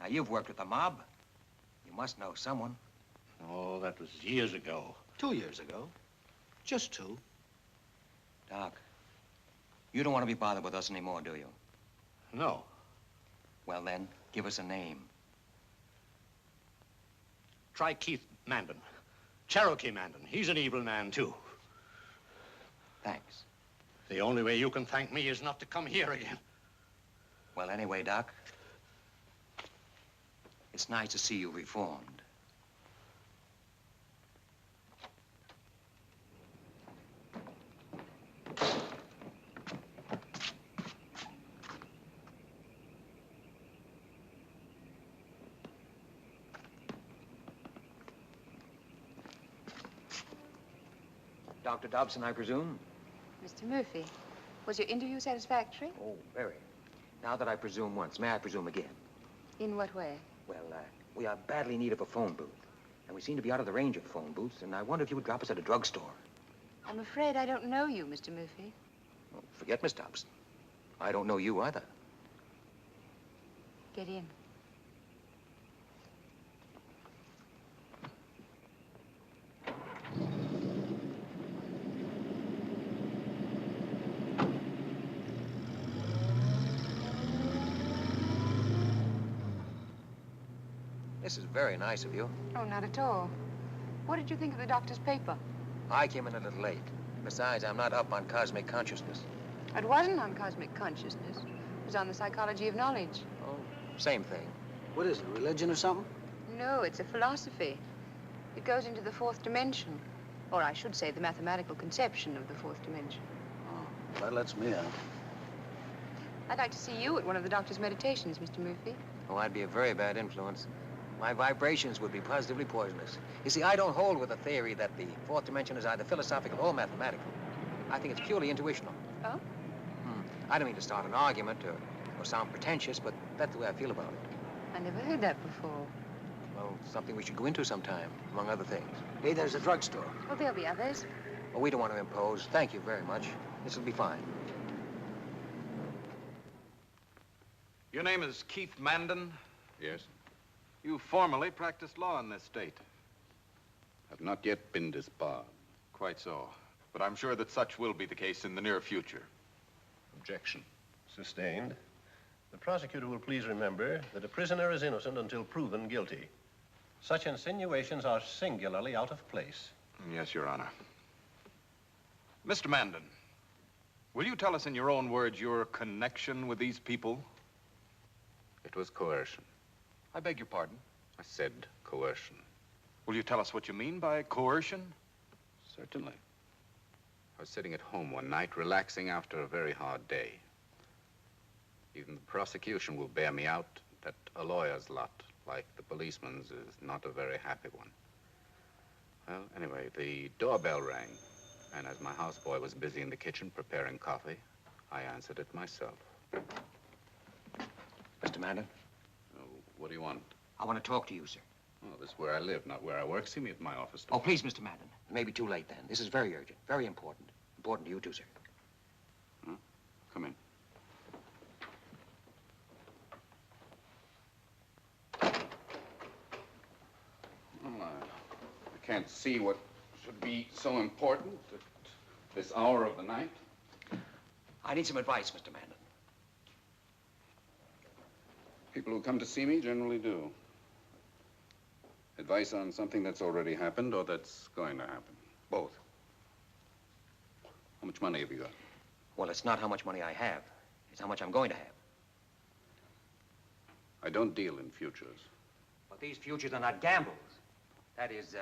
Now, you've worked with the mob. You must know someone. Oh, that was years ago. 2 years ago. Just 2. Doc, You don't want to be bothered with us anymore, do you? No. Well, then, give us a name. Try Keith Mandan. Cherokee Mandan. He's an evil man, too. Thanks. The only way you can thank me is not to come here again. Well, anyway, Doc, it's nice to see you reformed. Dr. Dobson, I presume? Mr. Murphy, was your interview satisfactory? Oh, very. Now that I presume once, may I presume again? In what way? Well, we are badly in need of a phone booth. And we seem to be out of the range of phone booths, and I wonder if you would drop us at a drugstore. I'm afraid I don't know you, Mr. Murphy. Oh, forget Miss Dobson. I don't know you either. Get in. This is very nice of you. Oh, not at all. What did you think of the doctor's paper? I came in a little late. Besides, I'm not up on cosmic consciousness. It wasn't on cosmic consciousness. It was on the psychology of knowledge. Oh, same thing. What is it, religion or something? No, it's a philosophy. It goes into the fourth dimension. Or I should say the mathematical conception of the fourth dimension. Oh, that lets me out. I'd like to see you at one of the doctor's meditations, Mr. Murphy. Oh, I'd be a very bad influence. My vibrations would be positively poisonous. You see, I don't hold with the theory that the fourth dimension is either philosophical or mathematical. I think it's purely intuitional. Oh? I don't mean to start an argument or sound pretentious, but that's the way I feel about it. I never heard that before. Well, something we should go into sometime, among other things. Hey, there's a drugstore. Well, there'll be others. Well, we don't want to impose. Thank you very much. This will be fine. Your name is Keith Mandan? Yes? You formerly practiced law in this state. I've not yet been disbarred. Quite so. But I'm sure that such will be the case in the near future. Objection. Sustained. The prosecutor will please remember that a prisoner is innocent until proven guilty. Such insinuations are singularly out of place. Yes, Your Honor. Mr. Mandan, will you tell us in your own words your connection with these people? It was coercion. I beg your pardon? I said coercion. Will you tell us what you mean by coercion? Certainly. I was sitting at home one night, relaxing after a very hard day. Even the prosecution will bear me out that a lawyer's lot, like the policeman's, is not a very happy one. Well, anyway, the doorbell rang, and as my houseboy was busy in the kitchen preparing coffee, I answered it myself. Mr. Mandan? Oh, what do you want? I want to talk to you, sir. Oh, this is where I live, not where I work. See me at my office. Oh, please, Mr. Mandan. It may be too late then. This is very urgent, very important. Important to you too, sir. Huh? Come in. Well, I can't see what should be so important at this hour of the night. I need some advice, Mr. Mandan. People who come to see me generally do. Advice on something that's already happened or that's going to happen. Both. How much money have you got? Well, it's not how much money I have. It's how much I'm going to have. I don't deal in futures. But these futures are not gambles. That is,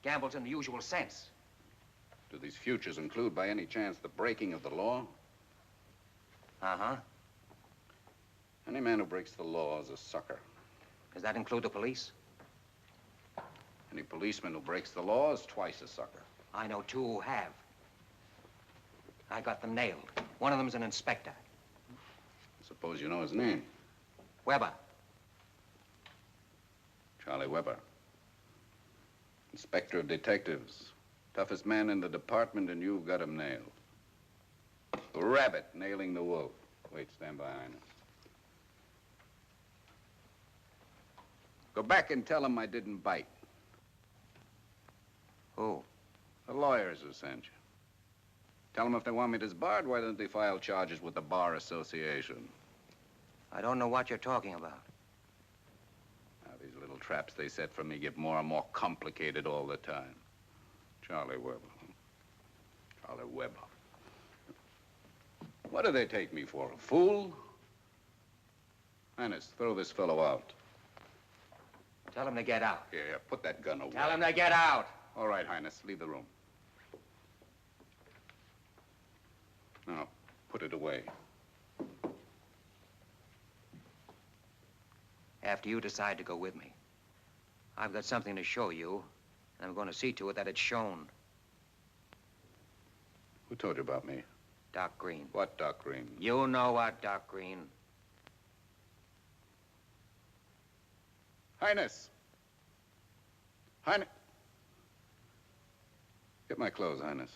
gambles in the usual sense. Do these futures include, by any chance, the breaking of the law? Uh-huh. Any man who breaks the law is a sucker. Does that include the police? Any policeman who breaks the law is twice a sucker. I know two who have. I got them nailed. One of them's an inspector. Suppose you know his name. Weber. Charlie Weber. Inspector of detectives. Toughest man in the department, and you've got him nailed. The rabbit nailing the wolf. Wait, stand behind us. Go back and tell him I didn't bite. Who? The lawyers who sent you. Tell them if they want me disbarred, why don't they file charges with the Bar Association? I don't know what you're talking about. Now, these little traps they set for me get more and more complicated all the time. Charlie Webber. Charlie Webber. What do they take me for, a fool? Highness, throw this fellow out. Tell him to get out. Yeah, put that gun away. Tell him to get out. All right, Highness, leave the room. Now, put it away. After you decide to go with me, I've got something to show you, and I'm going to see to it that it's shown. Who told you about me? Doc Green. What Doc Green? You know what, Doc Green. Highness! Highness! Get my clothes, Highness.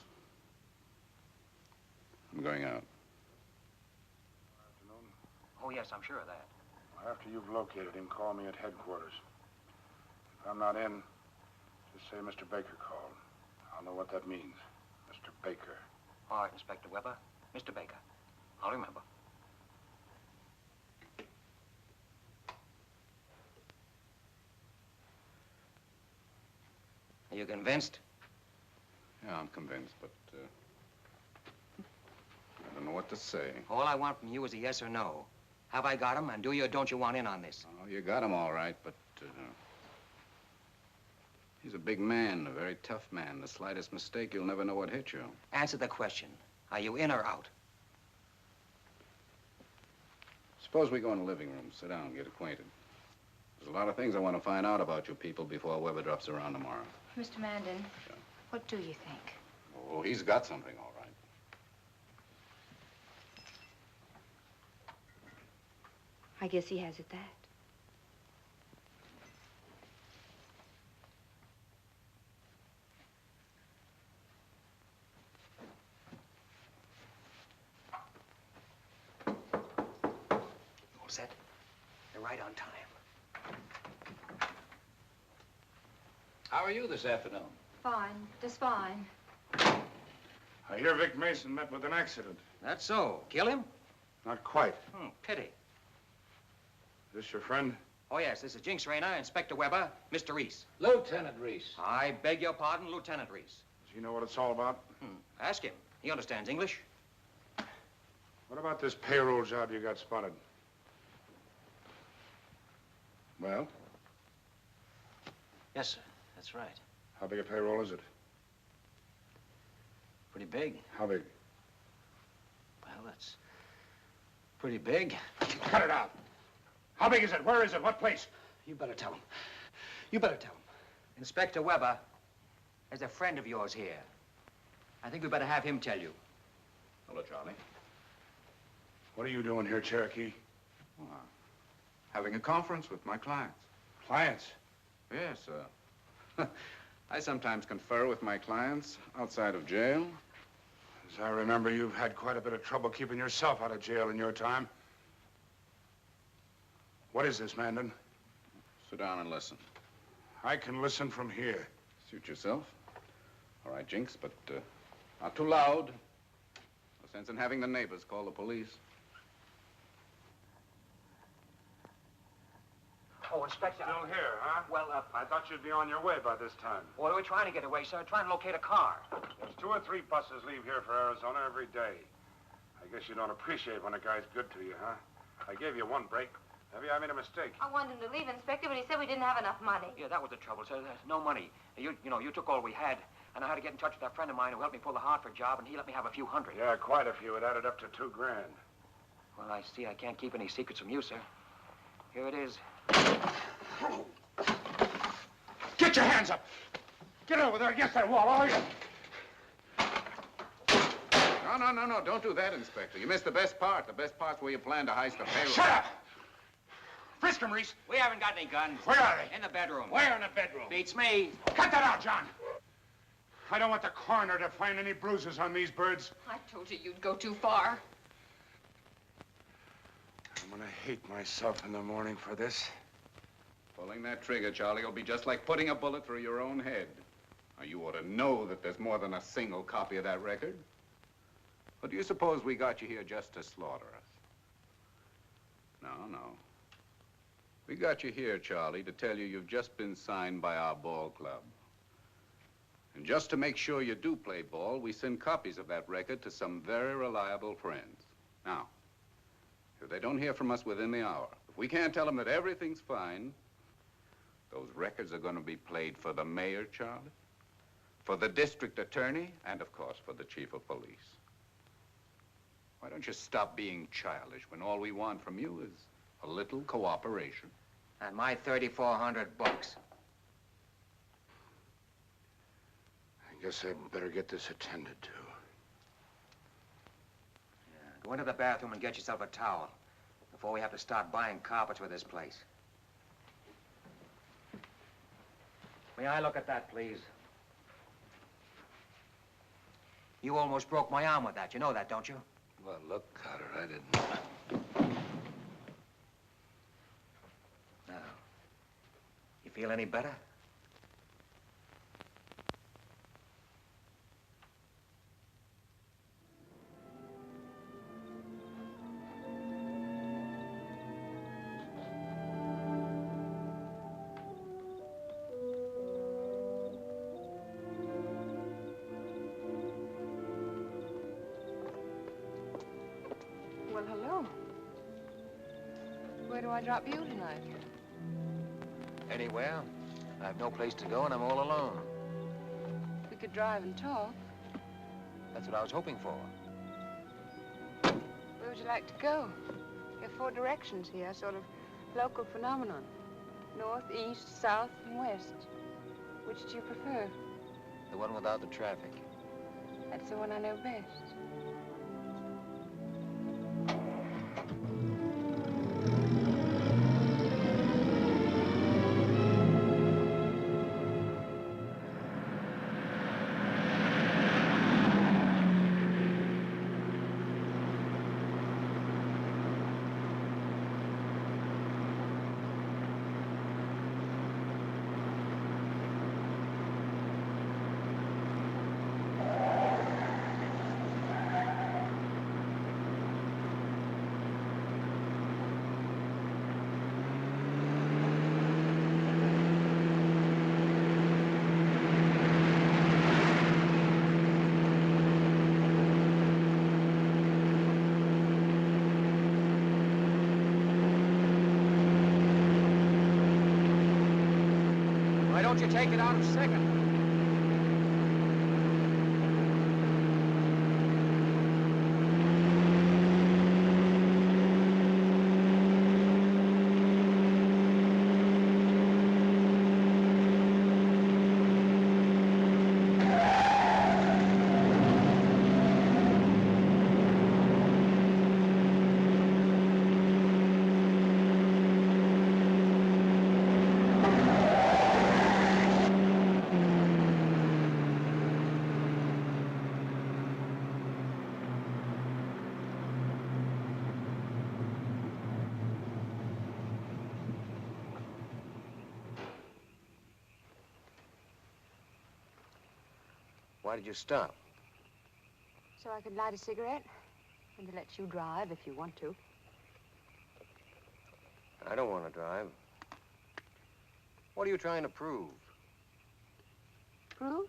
I'm going out. Oh, yes, I'm sure of that. After you've located him, call me at headquarters. If I'm not in, just say Mr. Baker called. I'll know what that means. Mr. Baker. All right, Inspector Weber. Mr. Baker. I'll remember. Are you convinced? Yeah, I'm convinced, but, I don't know what to say. All I want from you is a yes or no. Have I got him, and do you or don't you want in on this? Oh, you got him all right, but, he's a big man, a very tough man. The slightest mistake, you'll never know what hit you. Answer the question. Are you in or out? Suppose we go in the living room, sit down, and get acquainted. There's a lot of things I want to find out about you people before Weber drops around tomorrow. Mr. Mandan, what do you think? Oh, he's got something, all right. I guess he has at that. All set? You're right on time. How are you this afternoon? Fine, just fine. I hear Vic Mason met with an accident. That's so. Kill him? Not quite. Pity. Is this your friend? Oh, yes, this is Jinx Rayner, Inspector Weber, Mr. Reese. Lieutenant Reese. I beg your pardon, Lieutenant Reese. Does he know what it's all about? Ask him. He understands English. What about this payroll job you got spotted? Well? Yes, sir. That's right. How big a payroll is it? Pretty big. How big? Well, that's pretty big. Cut it out. How big is it? Where is it? What place? You better tell him. You better tell him. Inspector Weber, there's a friend of yours here. I think we better have him tell you. Hello, Charlie. What are you doing here, Cherokee? Well, having a conference with my clients. Clients? Yes, I sometimes confer with my clients outside of jail. As I remember, you've had quite a bit of trouble keeping yourself out of jail in your time. What is this, Mandan? Sit down and listen. I can listen from here. Suit yourself. All right, Jinx, but not too loud. No sense in having the neighbors call the police. Oh, Inspector. Still here, huh? Well, I thought you'd be on your way by this time. well, we're trying to get away, sir. Trying to locate a car. There's 2 or 3 buses leave here for Arizona every day. I guess you don't appreciate when a guy's good to you, huh? I gave you 1 break. Maybe I made a mistake. I wanted him to leave, Inspector, but he said we didn't have enough money. Yeah, that was the trouble, sir. There's no money. You know, you took all we had, and I had to get in touch with that friend of mine who helped me pull the Hartford job, and he let me have a few hundred. Yeah, quite a few. It added up to $2 grand. Well, I see I can't keep any secrets from you, sir. Here it is. Get your hands up! Get over there against that wall, all you! No, don't do that, Inspector. You missed the best part. The best part's where you plan to heist the payroll. Shut up! Frisk him, Reese. We haven't got any guns. Where are they? In the bedroom. Where in the bedroom? Beats me. Cut that out, John! I don't want the coroner to find any bruises on these birds. I told you you'd go too far. I'm gonna hate myself in the morning for this. Pulling that trigger, Charlie, will be just like putting a bullet through your own head. Now, you ought to know that there's more than a single copy of that record. Or do you suppose we got you here just to slaughter us? No, no. We got you here, Charlie, to tell you you've just been signed by our ball club. And just to make sure you do play ball, we send copies of that record to some very reliable friends. Now, if they don't hear from us within the hour, if we can't tell them that everything's fine, those records are going to be played for the mayor, Charlie, for the district attorney, and, of course, for the chief of police. Why don't you stop being childish when all we want from you is a little cooperation? And my 3,400 bucks. I guess I better get this attended to. Yeah, go into the bathroom and get yourself a towel before we have to start buying carpets for this place. May I look at that, please? You almost broke my arm with that. You know that, don't you? Well, look, Carter, I didn't. Now, you feel any better? Well, hello. Where do I drop you tonight? Anywhere. I have no place to go and I'm all alone. We could drive and talk. That's what I was hoping for. Where would you like to go? There are 4 directions here, sort of local phenomenon. North, east, south, and west. Which do you prefer? The one without the traffic. That's the one I know best. Why don't you take it out of second? Why did you stop? So I could light a cigarette and to let you drive if you want to. I don't want to drive. What are you trying to prove? Prove?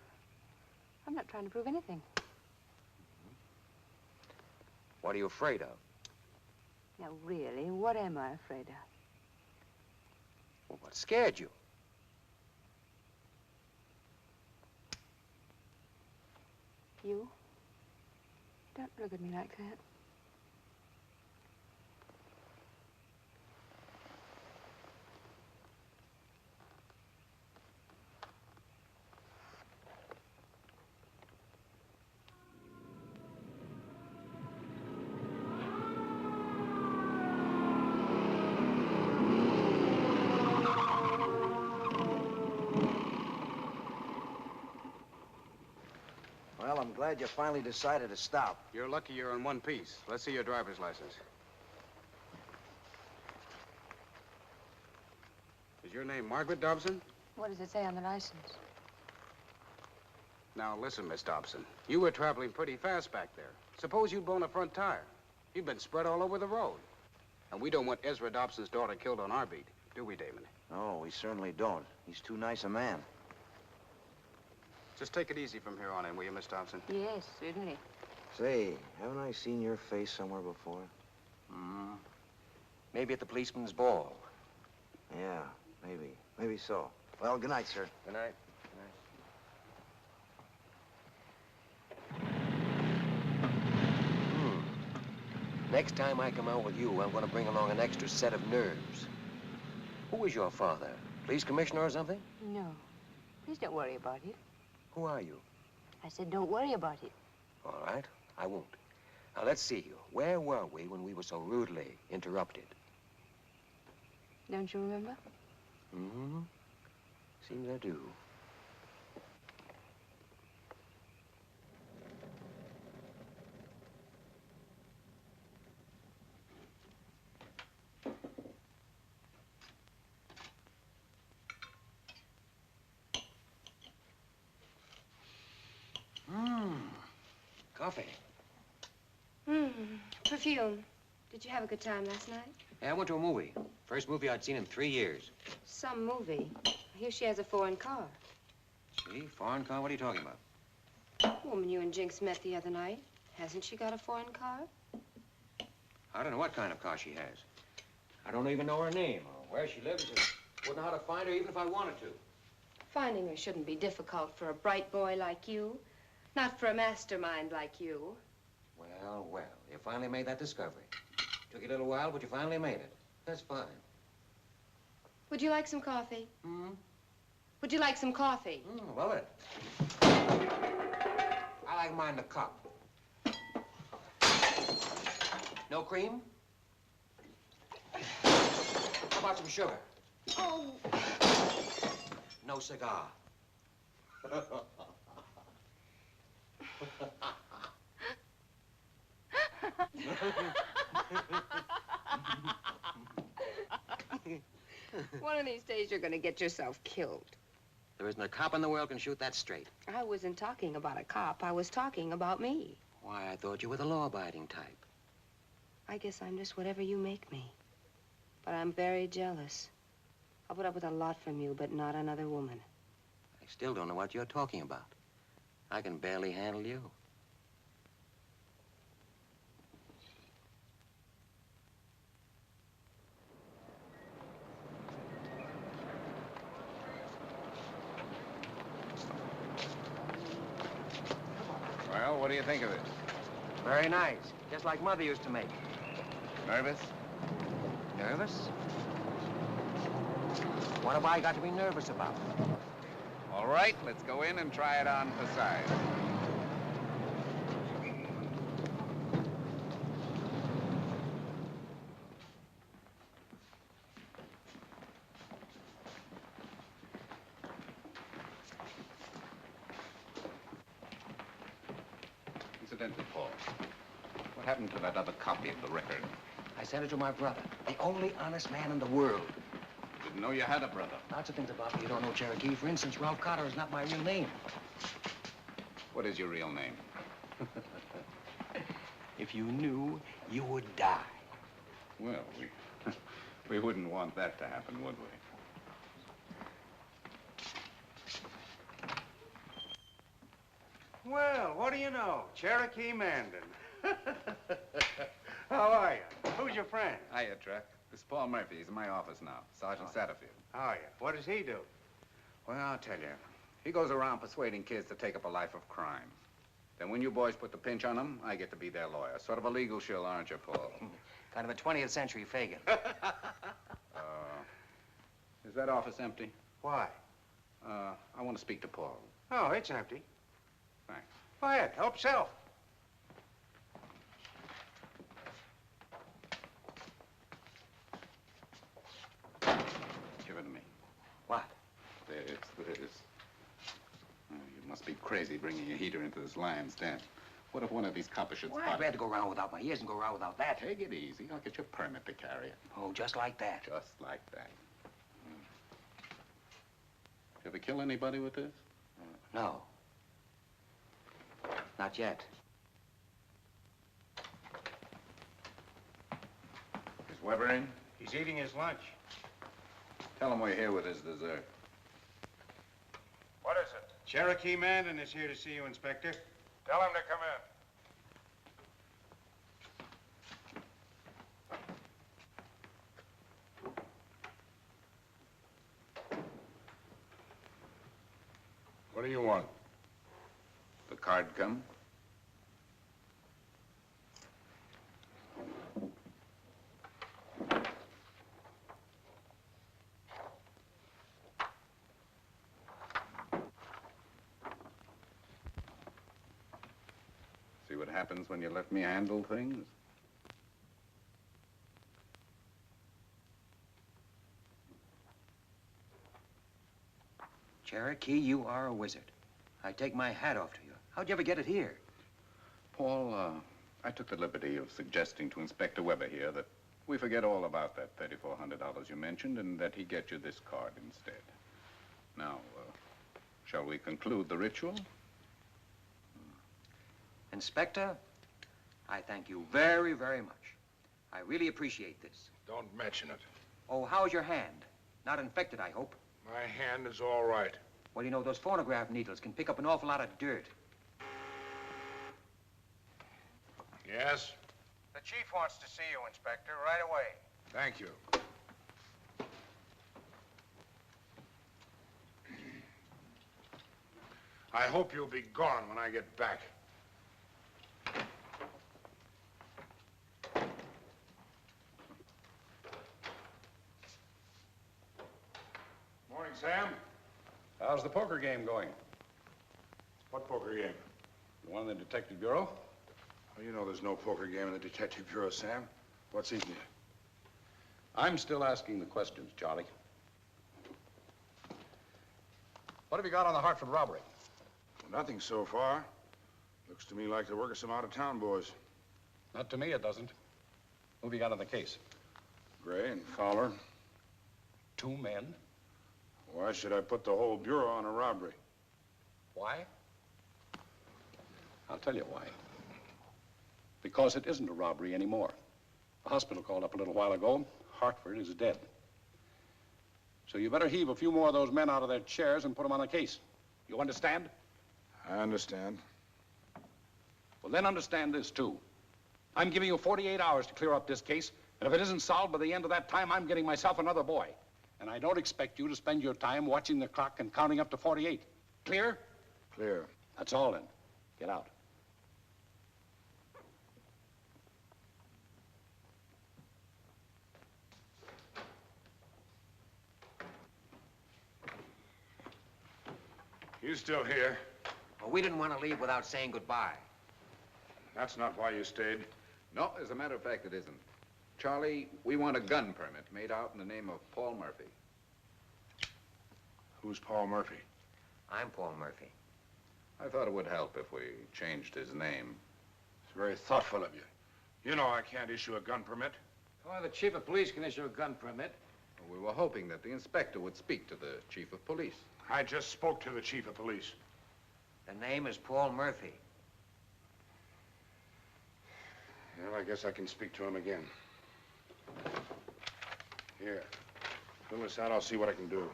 I'm not trying to prove anything. What are you afraid of? Now, really, what am I afraid of? Well, what scared you? You? Don't look at me like that. Well, I'm glad you finally decided to stop. You're lucky you're in one piece. Let's see your driver's license. Is your name Margaret Dobson? What does it say on the license? Now, listen, Miss Dobson. You were traveling pretty fast back there. Suppose you'd blown a front tire. You've been spread all over the road. And we don't want Ezra Dobson's daughter killed on our beat, do we, Damon? No, we certainly don't. He's too nice a man. Just take it easy from here on in, will you, Miss Dobson? Yes, certainly. Say, haven't I seen your face somewhere before? Mm-hmm. Maybe at the policeman's ball. Yeah, maybe. Maybe so. Well, good night, sir. Good night. Next time I come out with you, I'm going to bring along an extra set of nerves. Who is your father? Police commissioner or something? No. Please don't worry about it. Who are you? I said don't worry about it. All right, I won't. Now, let's see. Where were we when we were so rudely interrupted? Don't you remember? Mm-hmm. Seems I do. Coffee. Perfume. Did you have a good time last night? Yeah, I went to a movie. First movie I'd seen in 3 years. Some movie. I hear she has a foreign car. See? Foreign car? What are you talking about? Woman you and Jinx met the other night. Hasn't she got a foreign car? I don't know what kind of car she has. I don't even know her name or where she lives. I wouldn't know how to find her even if I wanted to. Finding her shouldn't be difficult for a bright boy like you. Not for a mastermind like you. Well, well, you finally made that discovery. Took you a little while, but you finally made it. That's fine. Would you like some coffee? Hmm? Would you like some coffee? Love it. I like mine in a cup. No cream? How about some sugar? Oh. No cigar. One of these days you're going to get yourself killed. There isn't a cop in the world can shoot that straight. I wasn't talking about a cop. I was talking about me. Why, I thought you were the law-abiding type. I guess I'm just whatever you make me. But I'm very jealous. I'll put up with a lot from you, but not another woman. I still don't know what you're talking about. I can barely handle you. Well, what do you think of it? Very nice. Just like Mother used to make. Nervous? Nervous? What have I got to be nervous about? All right, let's go in and try it on for size. Incidentally, Paul, what happened to that other copy of the record? I sent it to my brother, the only honest man in the world. Didn't know you had a brother. Lots of things about me you don't know, Cherokee. For instance, Ralph Cotter is not my real name. What is your real name? If you knew, you would die. Well, we wouldn't want that to happen, would we? Well, what do you know? Cherokee Mandan. How are you? Who's your friend? Hiya, Truck. This is Paul Murphy. He's in my office now. Sergeant Satterfield. How are you? What does he do? Well, I'll tell you. He goes around persuading kids to take up a life of crime. Then when you boys put the pinch on him, I get to be their lawyer. Sort of a legal shill, aren't you, Paul? Kind of a 20th century Fagin. Is that office empty? Why? I want to speak to Paul. Oh, it's empty. Thanks. Go ahead, help yourself. Give it to me. What? This. Oh, you must be crazy bringing a heater into this lion's den. What if one of these coppers should Well, spot I'd rather go around without my ears and go around without that. Take it easy. I'll get your permit to carry it. Oh, just like that? Just like that. You ever kill anybody with this? No. Not yet. Is Weber in? He's eating his lunch. Tell him we're here with his dessert. What is it? Cherokee Mandan is here to see you, Inspector. Tell him to come in. What do you want? The card come? See what happens when you let me handle things? Cherokee, you are a wizard. I take my hat off to you. How'd you ever get it here? Paul, I took the liberty of suggesting to Inspector Weber here that we forget all about that $3,400 you mentioned and that he get you this card instead. Now, shall we conclude the ritual? Inspector, I thank you very, very much. I really appreciate this. Don't mention it. Oh, how's your hand? Not infected, I hope. My hand is all right. Well, you know, those phonograph needles can pick up an awful lot of dirt. Yes? The chief wants to see you, Inspector, right away. Thank you. I hope you'll be gone when I get back. Morning, Sam. How's the poker game going? What poker game? The one in the Detective Bureau? Well, you know there's no poker game in the Detective Bureau, Sam. What's eating you? I'm still asking the questions, Charlie. What have you got on the Hartford robbery? Well, nothing so far. Looks to me like the work of some out-of-town boys. Not to me, it doesn't. Who have you got on the case? Gray and Fowler. 2 men. Why should I put the whole bureau on a robbery? Why? I'll tell you why. Because it isn't a robbery anymore. The hospital called up a little while ago. Hartford is dead. So you better heave a few more of those men out of their chairs and put them on the case. You understand? I understand. Well, then understand this, too. I'm giving you 48 hours to clear up this case, and if it isn't solved by the end of that time, I'm getting myself another boy. And I don't expect you to spend your time watching the clock and counting up to 48. Clear? Clear. That's all, then. Get out. You still here? Well, we didn't want to leave without saying goodbye. That's not why you stayed. No, as a matter of fact, it isn't. Charlie, we want a gun permit made out in the name of Paul Murphy. Who's Paul Murphy? I'm Paul Murphy. I thought it would help if we changed his name. It's very thoughtful of you. You know I can't issue a gun permit. Well, the chief of police can issue a gun permit. We were hoping that the inspector would speak to the chief of police. I just spoke to the chief of police. The name is Paul Murphy. Well, I guess I can speak to him again. Here. Fill this out, I'll see what I can do.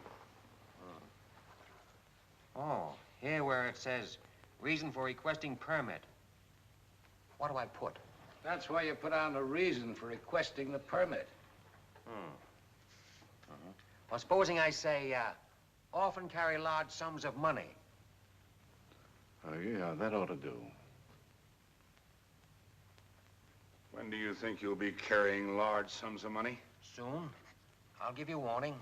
Oh, here where it says, reason for requesting permit. What do I put? That's why you put on the reason for requesting the permit. Well, supposing I say, often carry large sums of money. Oh, yeah, that ought to do. When do you think you'll be carrying large sums of money? Soon. I'll give you warning.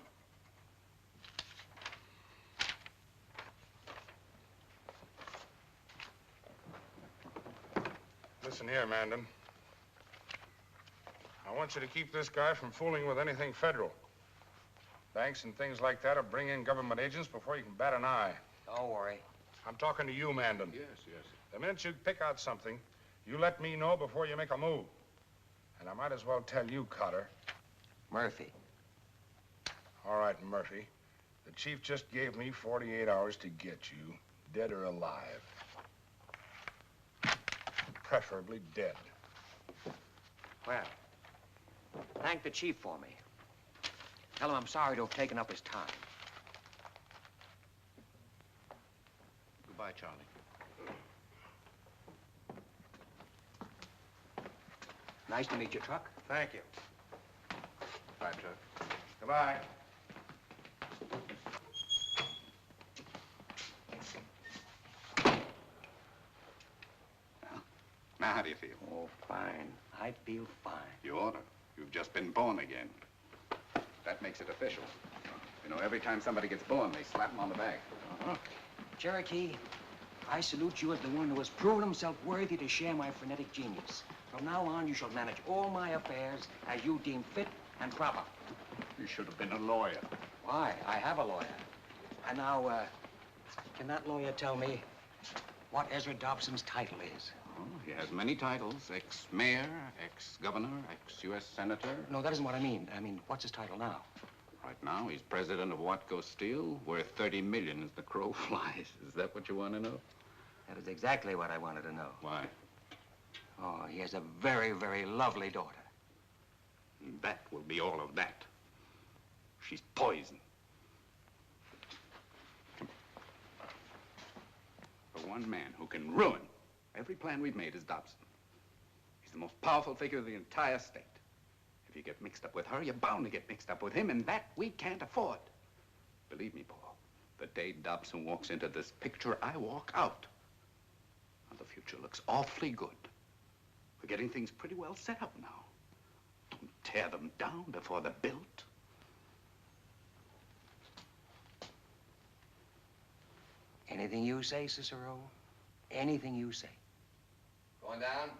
Listen here, Mandan. I want you to keep this guy from fooling with anything federal. Banks and things like that will bring in government agents before you can bat an eye. Don't worry. I'm talking to you, Mandan. Yes, yes. The minute you pick out something, you let me know before you make a move. And I might as well tell you, Cotter. Murphy. All right, Murphy. The chief just gave me 48 hours to get you, dead or alive. preferably dead. Well, thank the chief for me. Tell him I'm sorry to have taken up his time. Goodbye, Charlie. Nice to meet you, Truck. Thank you. Bye, Chuck. Goodbye. Now, how do you feel? Oh, fine. I feel fine. You ought to. You've just been born again. That makes it official. You know, every time somebody gets born, they slap him on the back. Cherokee, I salute you as the one who has proven himself worthy to share my frenetic genius. From now on, you shall manage all my affairs as you deem fit and proper. You should have been a lawyer. Why? I have a lawyer. And now, can that lawyer tell me what Ezra Dobson's title is? Oh, he has many titles. Ex-mayor, ex-governor, ex-U.S. senator. No, that isn't what I mean. I mean, what's his title now? Right now, he's president of Watco Steel, worth $30 million as the crow flies. Is that what you want to know? That is exactly what I wanted to know. Why? Oh, he has a very, very lovely daughter. And that will be all of that. She's poison. The one man who can ruin every plan we've made is Dobson. He's the most powerful figure of the entire state. If you get mixed up with her, you're bound to get mixed up with him, and that we can't afford. Believe me, Paul, the day Dobson walks into this picture, I walk out. Well, the future looks awfully good. We're getting things pretty well set up now. Don't tear them down before they're built. Anything you say, Cicero. Anything you say. Going down?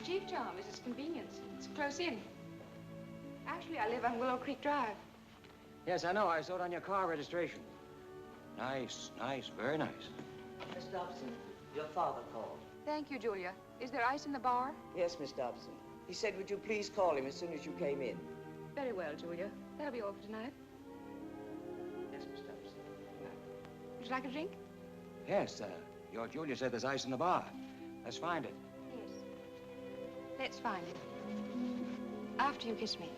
Chief Charm is its convenience. It's close in. Actually, I live on Willow Creek Drive. Yes, I know. I saw it on your car registration. Nice, nice, very nice. Miss Dobson, your father called. Thank you, Julia. Is there ice in the bar? Yes, Miss Dobson. He said, would you please call him as soon as you came in? Very well, Julia. That'll be all for tonight. Yes, Miss Dobson. Would you like a drink? Yes, your Julia said there's ice in the bar. Let's find it. Yes. Let's find it. After you kiss me.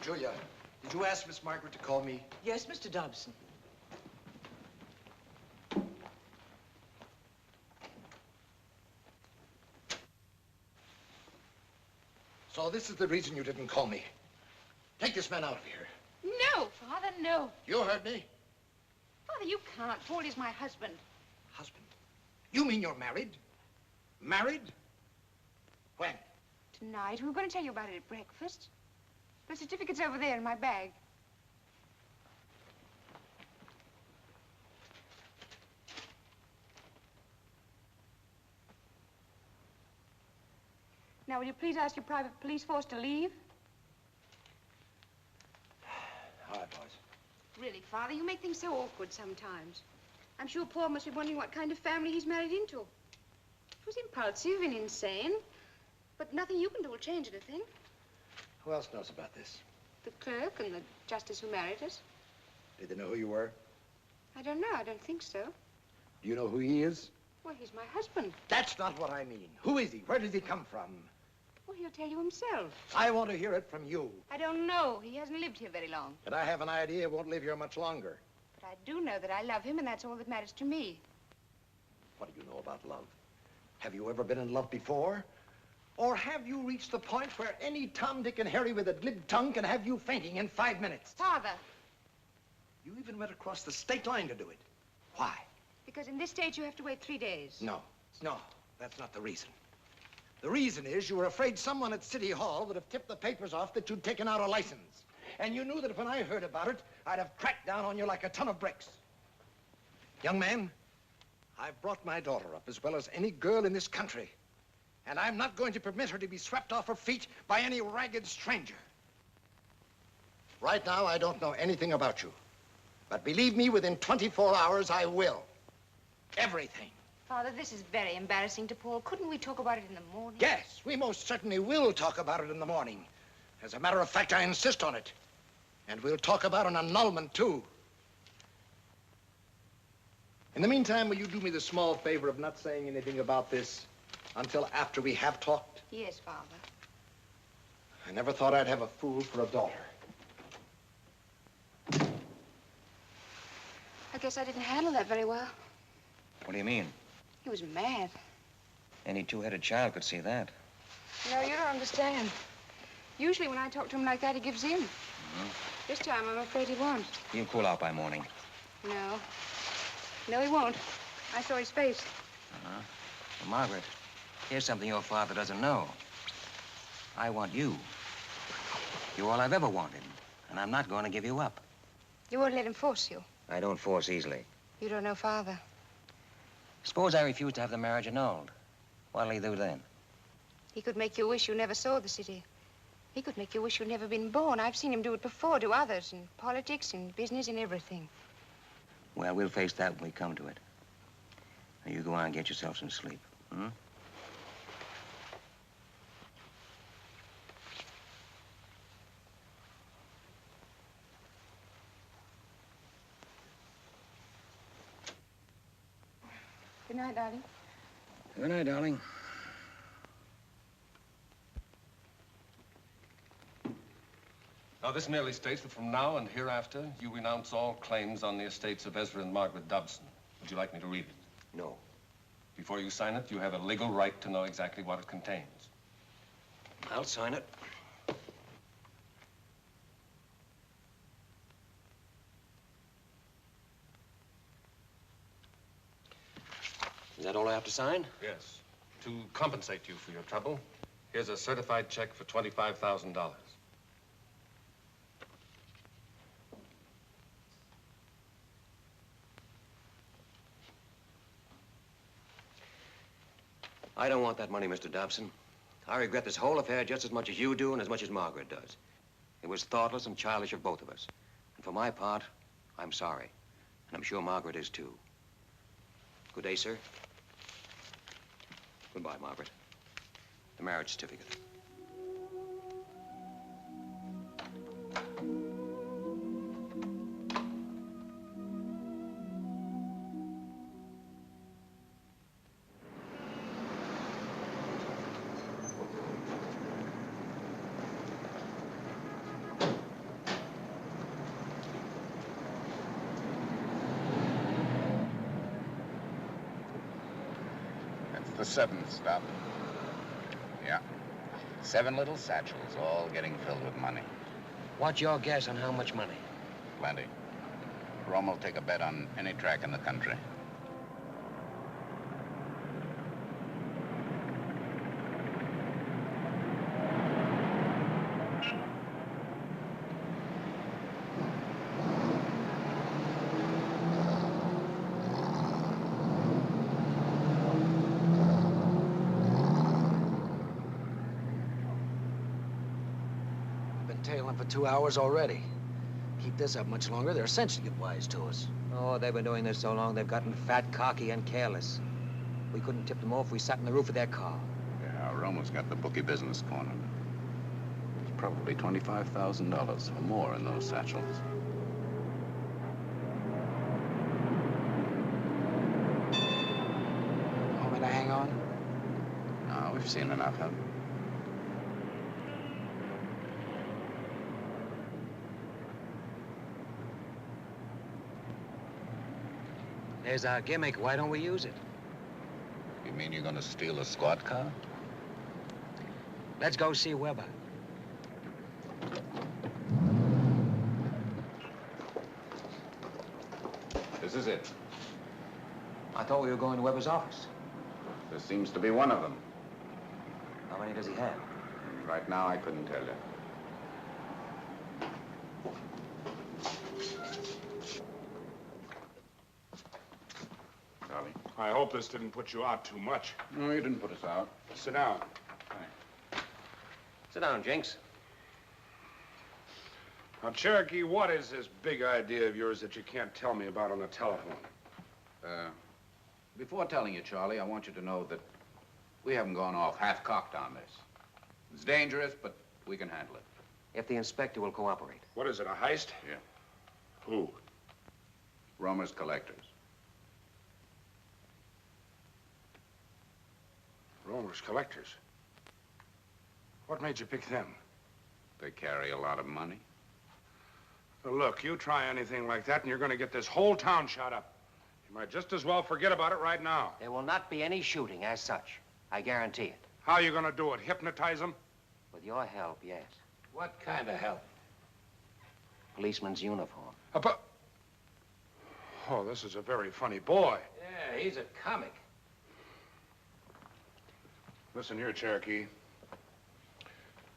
Julia, did you ask Miss Margaret to call me? Yes, Mr. Dobson. So this is the reason you didn't call me. Take this man out of here. No, Father, no. You heard me. Father, you can't. Paul is my husband. Husband? You mean you're married? Married? When? Tonight. We were going to tell you about it at breakfast. The certificate's over there in my bag. Now, will you please ask your private police force to leave? All right, boys. Really, Father, you make things so awkward sometimes. I'm sure Paul must be wondering what kind of family he's married into. It was impulsive and insane, but nothing you can do will change anything. Who else knows about this? The clerk and the justice who married us. Did they know who you were? I don't know. I don't think so. Do you know who he is? Well, he's my husband. That's not what I mean. Who is he? Where does he come from? Well, he'll tell you himself. I want to hear it from you. I don't know. He hasn't lived here very long. But I have an idea he won't live here much longer. But I do know that I love him, and that's all that matters to me. What do you know about love? Have you ever been in love before? Or have you reached the point where any Tom, Dick, and Harry with a glib tongue can have you fainting in 5 minutes? Father! You even went across the state line to do it. Why? Because in this state you have to wait 3 days. No, that's not the reason. The reason is you were afraid someone at City Hall would have tipped the papers off that you'd taken out a license. And you knew that when I heard about it, I'd have cracked down on you like a ton of bricks. Young man, I've brought my daughter up as well as any girl in this country. And I'm not going to permit her to be swept off her feet by any ragged stranger. Right now, I don't know anything about you. But believe me, within 24 hours, I will. Everything. Father, this is very embarrassing to Paul. Couldn't we talk about it in the morning? Yes, we most certainly will talk about it in the morning. As a matter of fact, I insist on it. And we'll talk about an annulment, too. In the meantime, will you do me the small favor of not saying anything about this until after we have talked? Yes, Father. I never thought I'd have a fool for a daughter. I guess I didn't handle that very well. What do you mean? He was mad. Any two-headed child could see that. No, you don't understand. Usually when I talk to him like that, he gives in. This time, I'm afraid he won't. He'll cool out by morning. No. No, he won't. I saw his face. Uh-huh. Well, Margaret, here's something your father doesn't know. I want you. You're all I've ever wanted, and I'm not going to give you up. You won't let him force you. I don't force easily. You don't know Father. Suppose I refuse to have the marriage annulled. What'll he do then? He could make you wish you never saw the city. He could make you wish you'd never been born. I've seen him do it before to others, in politics, in business, in everything. Well, we'll face that when we come to it. Now, you go on and get yourself some sleep, hmm? Good night, darling. Good night, darling. Now, this merely states that from now and hereafter, you renounce all claims on the estates of Ezra and Margaret Dobson. Would you like me to read it? No. Before you sign it, you have a legal right to know exactly what it contains. I'll sign it. Is that all I have to sign? Yes. To compensate you for your trouble, here's a certified check for $25,000. I don't want that money, Mr. Dobson. I regret this whole affair just as much as you do and as much as Margaret does. It was thoughtless and childish of both of us. And for my part, I'm sorry. And I'm sure Margaret is, too. Good day, sir. Goodbye, Margaret. The marriage certificate. The seventh stop. Yeah. 7 little satchels, all getting filled with money. What's your guess on how much money? Plenty. Rome will take a bet on any track in the country. Tailing for 2 hours already. Keep this up much longer, they're essentially get wise to us. Oh, they've been doing this so long, they've gotten fat, cocky, and careless. We couldn't tip them off if we sat in the roof of their car. Yeah, Romo's got the bookie business cornered. There's probably $25,000 or more in those satchels. Want me to hang on? No, we've seen enough of it. There's our gimmick. Why don't we use it? You mean you're gonna steal a squad car? Let's go see Weber. This is it. I thought we were going to Weber's office. This seems to be one of them. How many does he have? Right now, I couldn't tell you. Charlie? I hope this didn't put you out too much. No, you didn't put us out. Sit down. Sit down, Jinx. Now, Cherokee, what is this big idea of yours that you can't tell me about on the telephone? Before telling you, Charlie, I want you to know that we haven't gone off half-cocked on this. It's dangerous, but we can handle it. If the inspector will cooperate. What is it, a heist? Yeah. Who? Romer's collectors. Romer's collectors? What made you pick them? They carry a lot of money. Now, look, you try anything like that and you're going to get this whole town shot up. You might just as well forget about it right now. There will not be any shooting as such. I guarantee it. How are you going to do it? Hypnotize them? With your help, yes. What kind of help? Policeman's uniform. Oh, this is a very funny boy. Yeah, he's a comic. Listen here, Cherokee.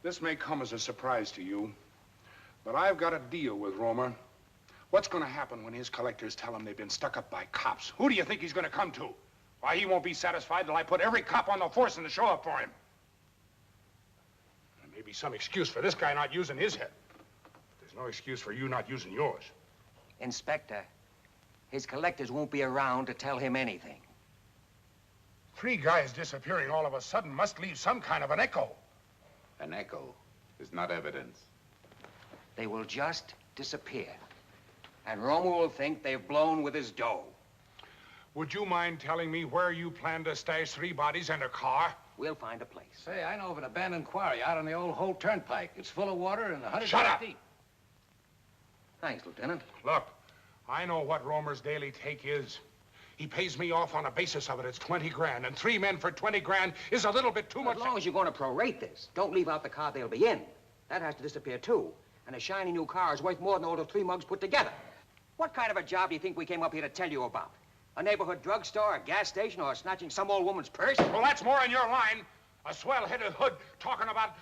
This may come as a surprise to you, but I've got a deal with Romer. What's going to happen when his collectors tell him they've been stuck up by cops? Who do you think he's going to come to? Why, he won't be satisfied till I put every cop on the force in to show up for him. There may be some excuse for this guy not using his head. There's no excuse for you not using yours. Inspector, his collectors won't be around to tell him anything. 3 guys disappearing all of a sudden must leave some kind of an echo. An echo is not evidence. They will just disappear. And Romer will think they've blown with his dough. Would you mind telling me where you plan to stash 3 bodies and a car? We'll find a place. Say, I know of an abandoned quarry out on the old Holt Turnpike. It's full of water and 100 Shut feet up! deep. Thanks, Lieutenant. Look, I know what Romer's daily take is. He pays me off on a basis of it. It's 20 grand, and 3 men for 20 grand is a little bit too much. As long as you're going to prorate this, don't leave out the car they'll be in. That has to disappear, too. And a shiny new car is worth more than all the 3 mugs put together. What kind of a job do you think we came up here to tell you about? A neighborhood drugstore, a gas station, or snatching some old woman's purse? Well, that's more in your line. A swell-headed hood talking about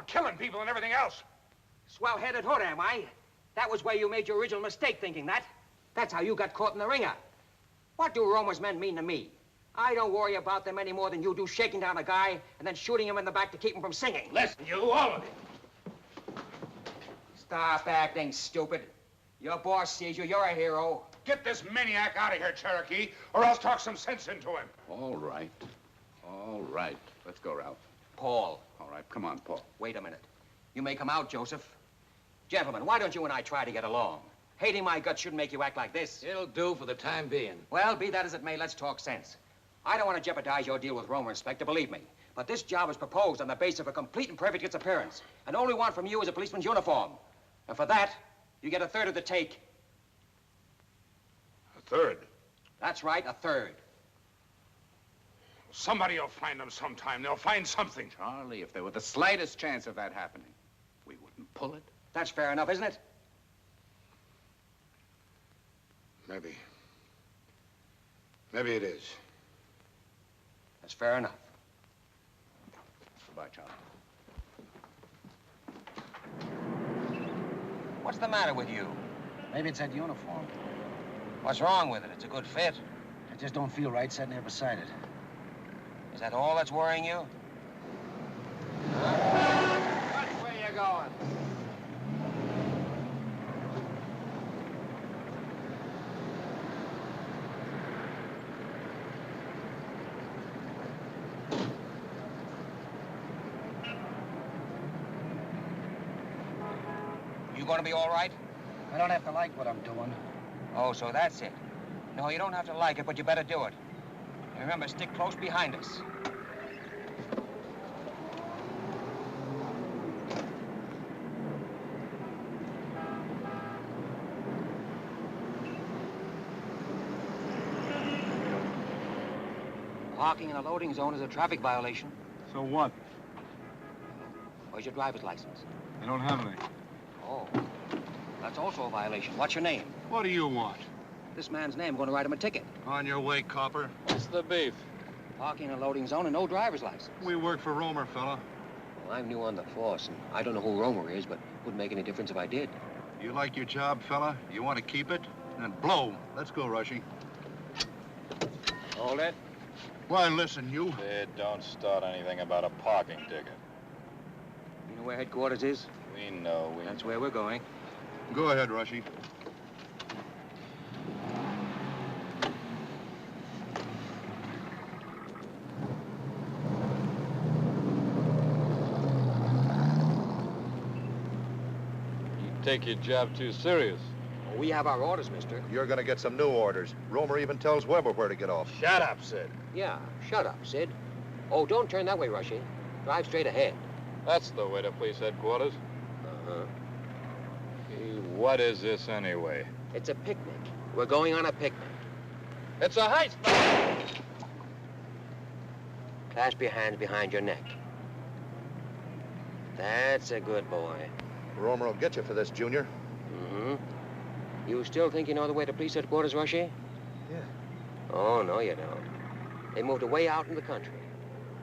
killing people and everything else. Swell-headed hood, am I? That was where you made your original mistake thinking that. That's how you got caught in the ringer. What do Romer's men mean to me? I don't worry about them any more than you do shaking down a guy and then shooting him in the back to keep him from singing. Listen, you, all of you. Stop acting stupid. Your boss sees you. You're a hero. Get this maniac out of here, Cherokee, or else talk some sense into him. All right. All right. Let's go, Ralph. Paul. All right, come on, Paul. Wait a minute. You may come out, Joseph. Gentlemen, why don't you and I try to get along? Hating my guts shouldn't make you act like this. It'll do for the time being. Well, be that as it may, let's talk sense. I don't want to jeopardize your deal with Romer, Inspector, believe me. But this job is proposed on the basis of a complete and perfect disappearance. And all we want from you is a policeman's uniform. And for that, you get 1/3 of the take. 1/3? That's right, 1/3. Somebody will find them sometime. They'll find something. Charlie, if there were the slightest chance of that happening, we wouldn't pull it. That's fair enough, isn't it? Maybe. Maybe it is. That's fair enough. Goodbye, Charlie. What's the matter with you? Maybe it's that uniform. What's wrong with it? It's a good fit. I just don't feel right sitting there beside it. Is that all that's worrying you? Which way you going? You gonna be all right? I don't have to like what I'm doing. Oh, so that's it. No, you don't have to like it, but you better do it. And remember, stick close behind us. Parking in a loading zone is a traffic violation. So what? Where's your driver's license? I don't have any. Oh, that's also a violation. What's your name? What do you want? This man's name. I'm going to write him a ticket. On your way, copper. What's the beef? Parking in a loading zone and no driver's license. We work for Romer, fella. Well, I'm new on the force, and I don't know who Romer is, but it wouldn't make any difference if I did. You like your job, fella? You want to keep it? Then blow. Let's go, Rushy. Hold it. Why, listen, you. Sid, don't start anything about a parking ticket. You know where headquarters is? We know. That's where we're going. Go ahead, Rushy. Take your job too serious. Well, we have our orders, mister. You're gonna get some new orders. Romer even tells Weber where to get off. Shut up, Sid. Yeah, shut up, Sid. Oh, don't turn that way, Rushy. Drive straight ahead. That's the way to police headquarters. Uh-huh. Hey, what is this anyway? It's a picnic. We're going on a picnic. It's a heist! Clasp your hands behind your neck. That's a good boy. Romer will get you for this, Junior. Mm-hmm. You still think you know the way to police headquarters, Rushy? Yeah. Oh, no, you don't. They moved away out in the country,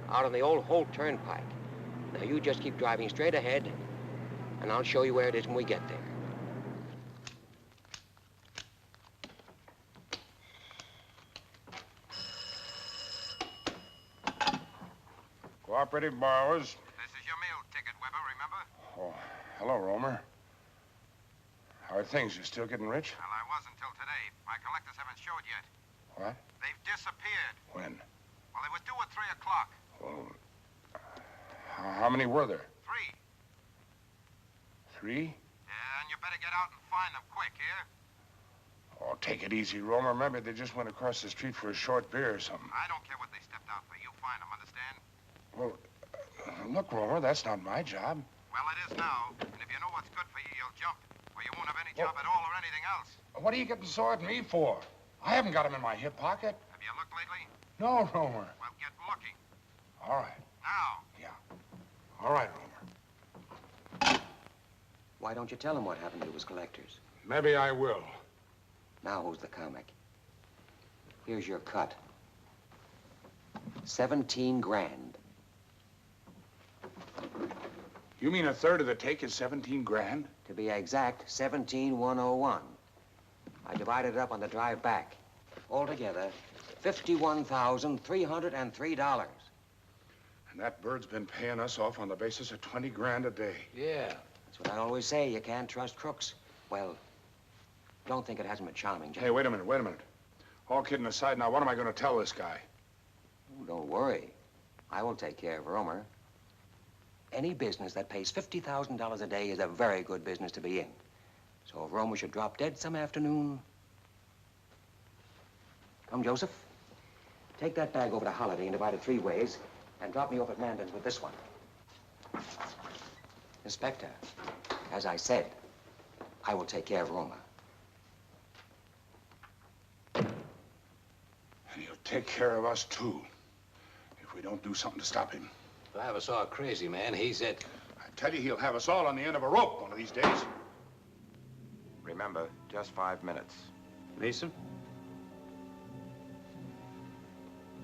out on the old Holt Turnpike. Now, you just keep driving straight ahead, and I'll show you where it is when we get there. Cooperative borrowers. This is your meal ticket, Weber, remember? Oh, hello, Romer. How are things? You still getting rich? Well, I was until today. My collectors haven't showed yet. What? They've disappeared. When? Well, they were due at 3 o'clock. Well, how many were there? 3. 3? Yeah, and you better get out and find them quick, here. Oh, take it easy, Romer. Maybe they just went across the street for a short beer or something. I don't care what they stepped out for. You find them, understand? Well, look, Romer, that's not my job. Well, it is now. And if you know what's good for you, you'll jump. Or you won't have any job at all or anything else. What are you getting sore at me for? I haven't got him in my hip pocket. Have you looked lately? No, Romer. Well, get looking. All right. Now. Yeah. All right, Romer. Why don't you tell him what happened to his collectors? Maybe I will. Now, who's the comic? Here's your cut. 17 grand. You mean a third of the take is 17 grand? To be exact, 17,101. I divided it up on the drive back. Altogether, $51,303. And that bird's been paying us off on the basis of 20 grand a day. Yeah. That's what I always say. You can't trust crooks. Well, don't think it hasn't been charming, Jim. Hey, wait a minute. All kidding aside, now what am I going to tell this guy? Oh, don't worry. I will take care of Romer. Any business that pays $50,000 a day is a very good business to be in. So if Romer should drop dead some afternoon... Come, Joseph. Take that bag over to Holiday and divide it 3 ways, and drop me off at Mandan's with this one. Inspector, as I said, I will take care of Romer. And he'll take care of us, too, if we don't do something to stop him. If I ever saw a crazy man, he's it. I tell you, he'll have us all on the end of a rope one of these days. Remember, just 5 minutes. Mason?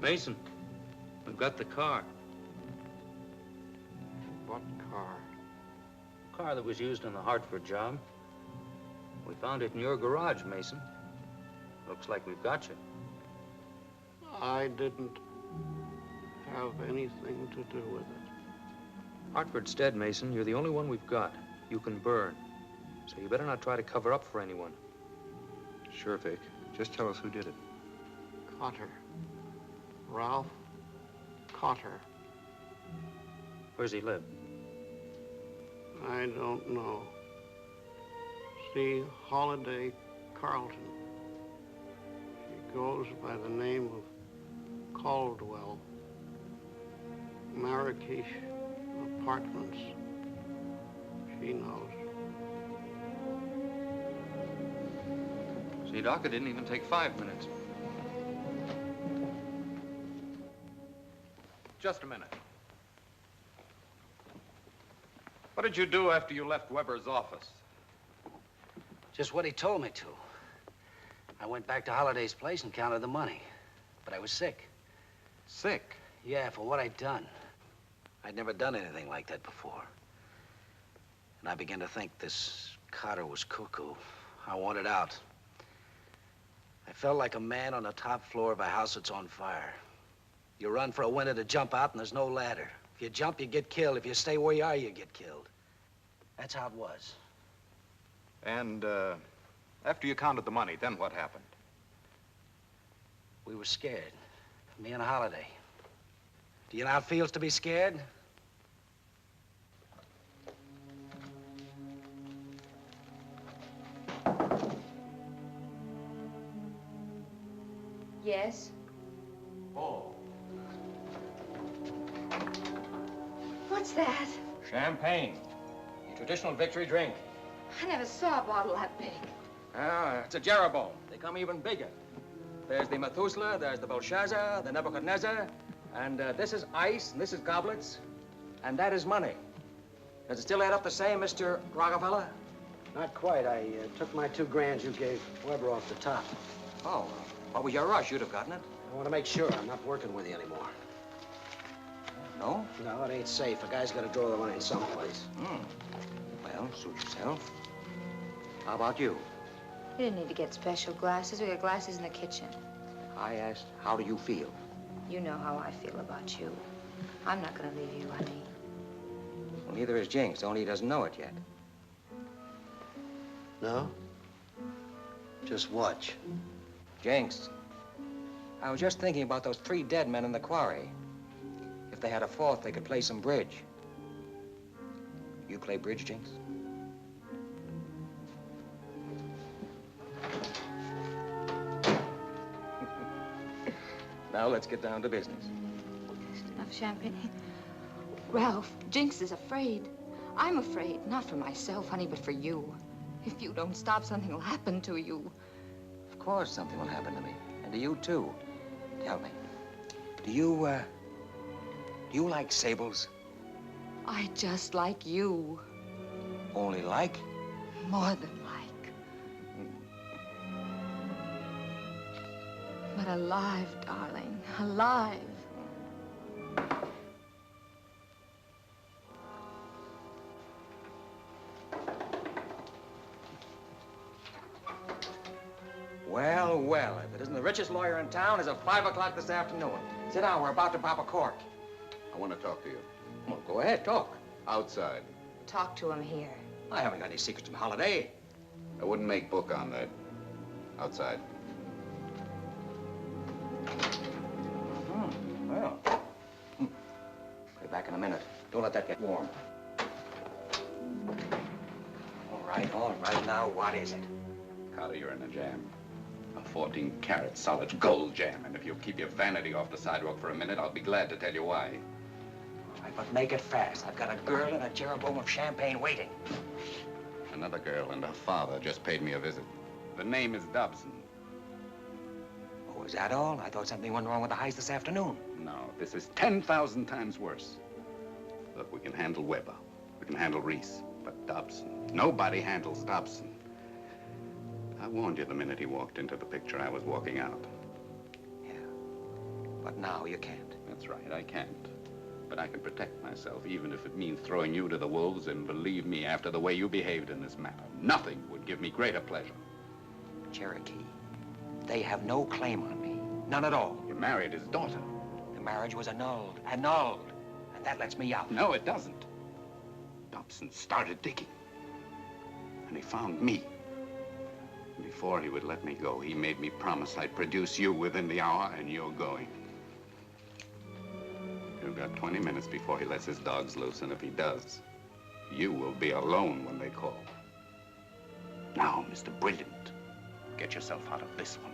Mason, we've got the car. What car? Car that was used in the Hartford job. We found it in your garage, Mason. Looks like we've got you. I didn't have anything to do with it. Hartford's dead, Mason. You're the only one we've got. You can burn. So you better not try to cover up for anyone. Sure, Vic. Just tell us who did it. Cotter. Ralph Cotter. Where's he live? I don't know. See Holiday Carlton. She goes by the name of Caldwell. Marrakesh Apartments. She knows. See, Doc, it didn't even take 5 minutes. Just a minute. What did you do after you left Weber's office? Just what he told me to. I went back to Holliday's place and counted the money. But I was sick. Sick? Yeah, for what I'd done. I'd never done anything like that before. And I began to think this Carter was cuckoo. I wanted out. I felt like a man on the top floor of a house that's on fire. You run for a window to jump out and there's no ladder. If you jump, you get killed. If you stay where you are, you get killed. That's how it was. And, after you counted the money, then what happened? We were scared. Me and Holiday. Do you know how it feels to be scared? Yes? Oh. What's that? Champagne. The traditional victory drink. I never saw a bottle that big. Ah, it's a Jeroboam. They come even bigger. There's the Methuselah, there's the Belshazzar, the Nebuchadnezzar, and this is ice, and this is goblets, and that is money. Does it still add up the same, Mr. Rockefeller? Not quite. I took my $2,000 you gave Weber off the top. Oh, what was your rush? You'd have gotten it. I want to make sure I'm not working with you anymore. No? No, it ain't safe. A guy's got to draw the line someplace. Well, suit yourself. How about you? You didn't need to get special glasses. We got glasses in the kitchen. I asked, how do you feel? You know how I feel about you. I'm not going to leave you, honey. Well, neither is Jinx, only he doesn't know it yet. No? Just watch. Jinx, I was just thinking about those 3 dead men in the quarry. If they had a fourth, they could play some bridge. You play bridge, Jinx? Now let's get down to business. Enough champagne. Ralph, Jinx is afraid. I'm afraid, not for myself, honey, but for you. If you don't stop, something will happen to you. Of course something will happen to me, and to you too. Tell me, do you like sables? I just like you. Only like? More than like. But alive, darling, alive. Well, well, if it isn't the richest lawyer in town, it's at 5 o'clock this afternoon. Sit down, we're about to pop a cork. I want to talk to you. Well, go ahead, talk. Outside. Talk to him here. I haven't got any secrets from Holiday. I wouldn't make book on that. Outside. Well. Be back in a minute. Don't let that get warm. All right. Now, what is it? Carter, you're in a jam. A 14-carat solid gold jam. And if you'll keep your vanity off the sidewalk for a minute, I'll be glad to tell you why. All right, but make it fast. I've got a girl and a Jeroboam of champagne waiting. Another girl and her father just paid me a visit. The name is Dobson. Oh, is that all? I thought something went wrong with the heist this afternoon. No, this is 10,000 times worse. Look, we can handle Weber. We can handle Reese. But Dobson, nobody handles Dobson. I warned you the minute he walked into the picture. I was walking out. Yeah, but now you can't. That's right, I can't. But I can protect myself, even if it means throwing you to the wolves. And believe me, after the way you behaved in this matter, nothing would give me greater pleasure. Cherokee, they have no claim on me. None at all. You married his daughter. The marriage was annulled. Annulled. And that lets me out. No, it doesn't. Dobson started digging. And he found me. Before he would let me go, he made me promise I'd produce you within the hour, and you're going. You've got 20 minutes before he lets his dogs loose, and if he does, you will be alone when they call. Now, Mr. Brilliant, get yourself out of this one.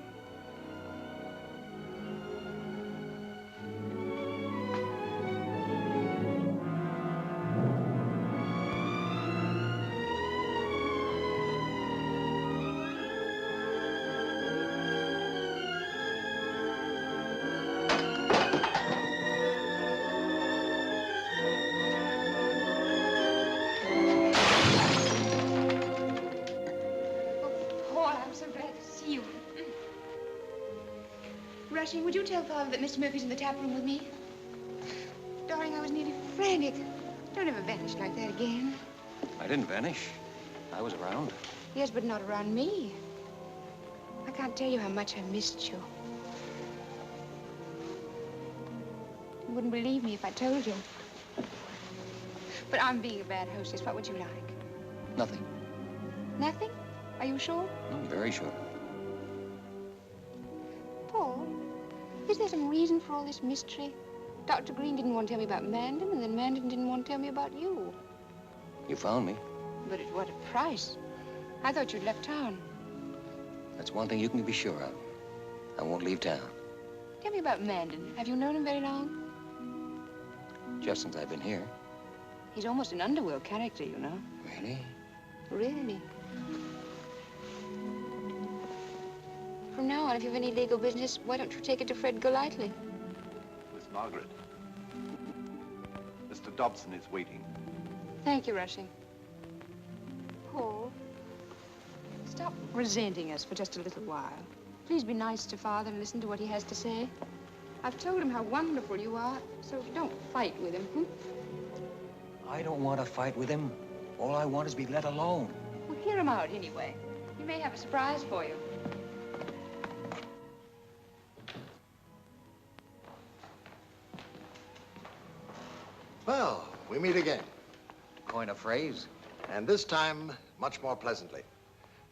Oh, I'm so glad to see you. Rushing, would you tell Father that Mr. Murphy's in the tap room with me? Darling, I was nearly frantic. Don't ever vanish like that again. I didn't vanish. I was around. Yes, but not around me. I can't tell you how much I missed you. You wouldn't believe me if I told you. But I'm being a bad hostess. What would you like? Nothing. Nothing? Are you sure? I'm very sure. Paul, is there some reason for all this mystery? Dr. Green didn't want to tell me about Mandan, and then Mandan didn't want to tell me about you. You found me. But at what a price? I thought you'd left town. That's one thing you can be sure of. I won't leave town. Tell me about Mandan. Have you known him very long? Just since I've been here. He's almost an underworld character, you know. Really? Really. From now on, if you have any legal business, why don't you take it to Fred Golightly? Miss Margaret. Mr. Dobson is waiting. Thank you, Rushing. Paul, stop resenting us for just a little while. Please be nice to Father and listen to what he has to say. I've told him how wonderful you are, so don't fight with him, hmm? I don't want to fight with him. All I want is to be let alone. Well, hear him out anyway. He may have a surprise for you. Well, we meet again. Coin a phrase. And this time, much more pleasantly.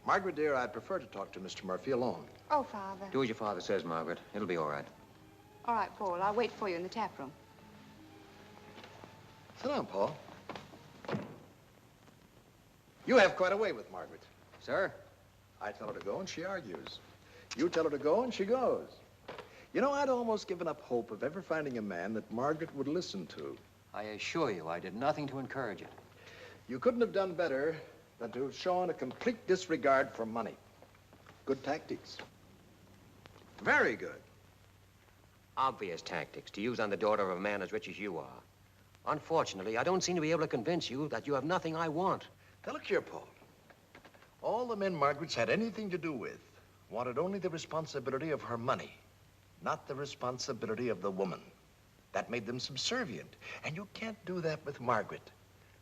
Margaret, dear, I'd prefer to talk to Mr. Murphy alone. Oh, Father. Do as your father says, Margaret. It'll be all right. All right, Paul. I'll wait for you in the tap room. Sit down, Paul. You have quite a way with Margaret. Sir? I tell her to go and she argues. You tell her to go and she goes. You know, I'd almost given up hope of ever finding a man that Margaret would listen to. I assure you, I did nothing to encourage it. You couldn't have done better than to have shown a complete disregard for money. Good tactics. Very good. Obvious tactics to use on the daughter of a man as rich as you are. Unfortunately, I don't seem to be able to convince you that you have nothing I want. Now, look here, Paul. All the men Margaret's had anything to do with wanted only the responsibility of her money, not the responsibility of the woman. That made them subservient. And you can't do that with Margaret.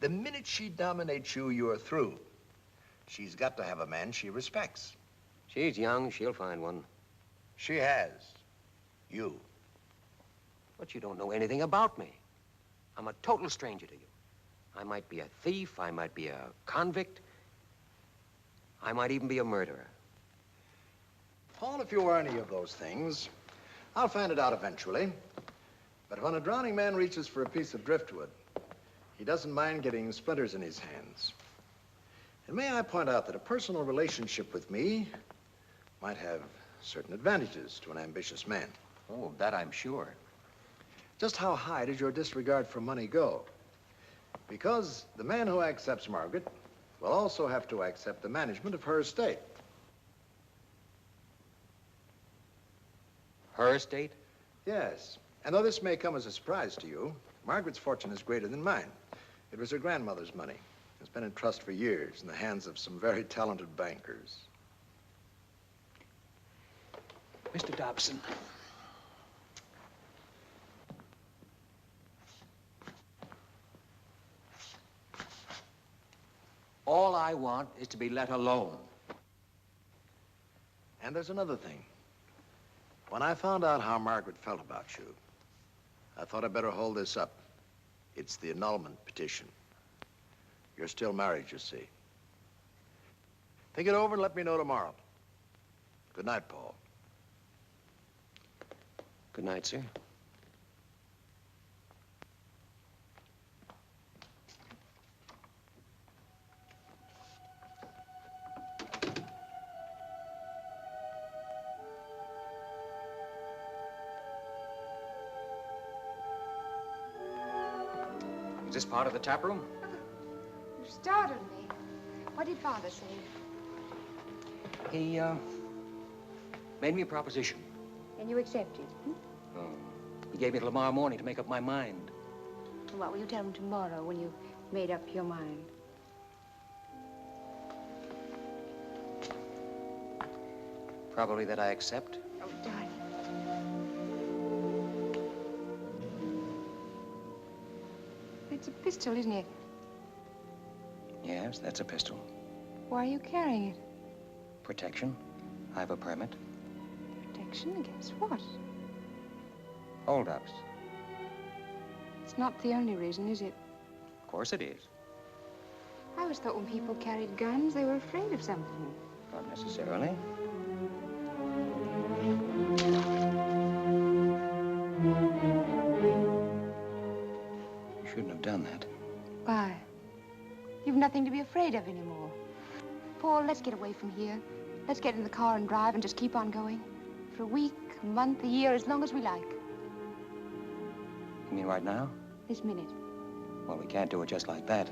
The minute she dominates you, you're through. She's got to have a man she respects. She's young. She'll find one. She has. You. But you don't know anything about me. I'm a total stranger to you. I might be a thief. I might be a convict. I might even be a murderer. Paul, if you are any of those things, I'll find it out eventually. But when a drowning man reaches for a piece of driftwood, he doesn't mind getting splinters in his hands. And may I point out that a personal relationship with me might have certain advantages to an ambitious man. Oh, that I'm sure. Just how high does your disregard for money go? Because the man who accepts Margaret will also have to accept the management of her estate. Her estate? Yes. And though this may come as a surprise to you, Margaret's fortune is greater than mine. It was her grandmother's money. It's been in trust for years in the hands of some very talented bankers. Mr. Dobson. All I want is to be let alone. And there's another thing. When I found out how Margaret felt about you, I thought I'd better hold this up. It's the annulment petition. You're still married, you see. Think it over and let me know tomorrow. Good night, Paul. Good night, sir. Is this part of the tap room? You startled me. What did Father say? He, made me a proposition. And you accepted? Hmm? He gave me till tomorrow morning to make up my mind. And what will you tell him tomorrow when you've made up your mind? Probably that I accept. Oh, darling. It's a pistol, isn't it? Yes, that's a pistol. Why are you carrying it? Protection. I have a permit. Protection against what? Hold-ups. It's not the only reason, is it? Of course it is. I always thought when people carried guns, they were afraid of something. Not necessarily. You shouldn't have done that. Why? You've nothing to be afraid of anymore. Paul, let's get away from here. Let's get in the car and drive and just keep on going. For a week, a month, a year, as long as we like. You mean right now? This minute. Well, we can't do it just like that.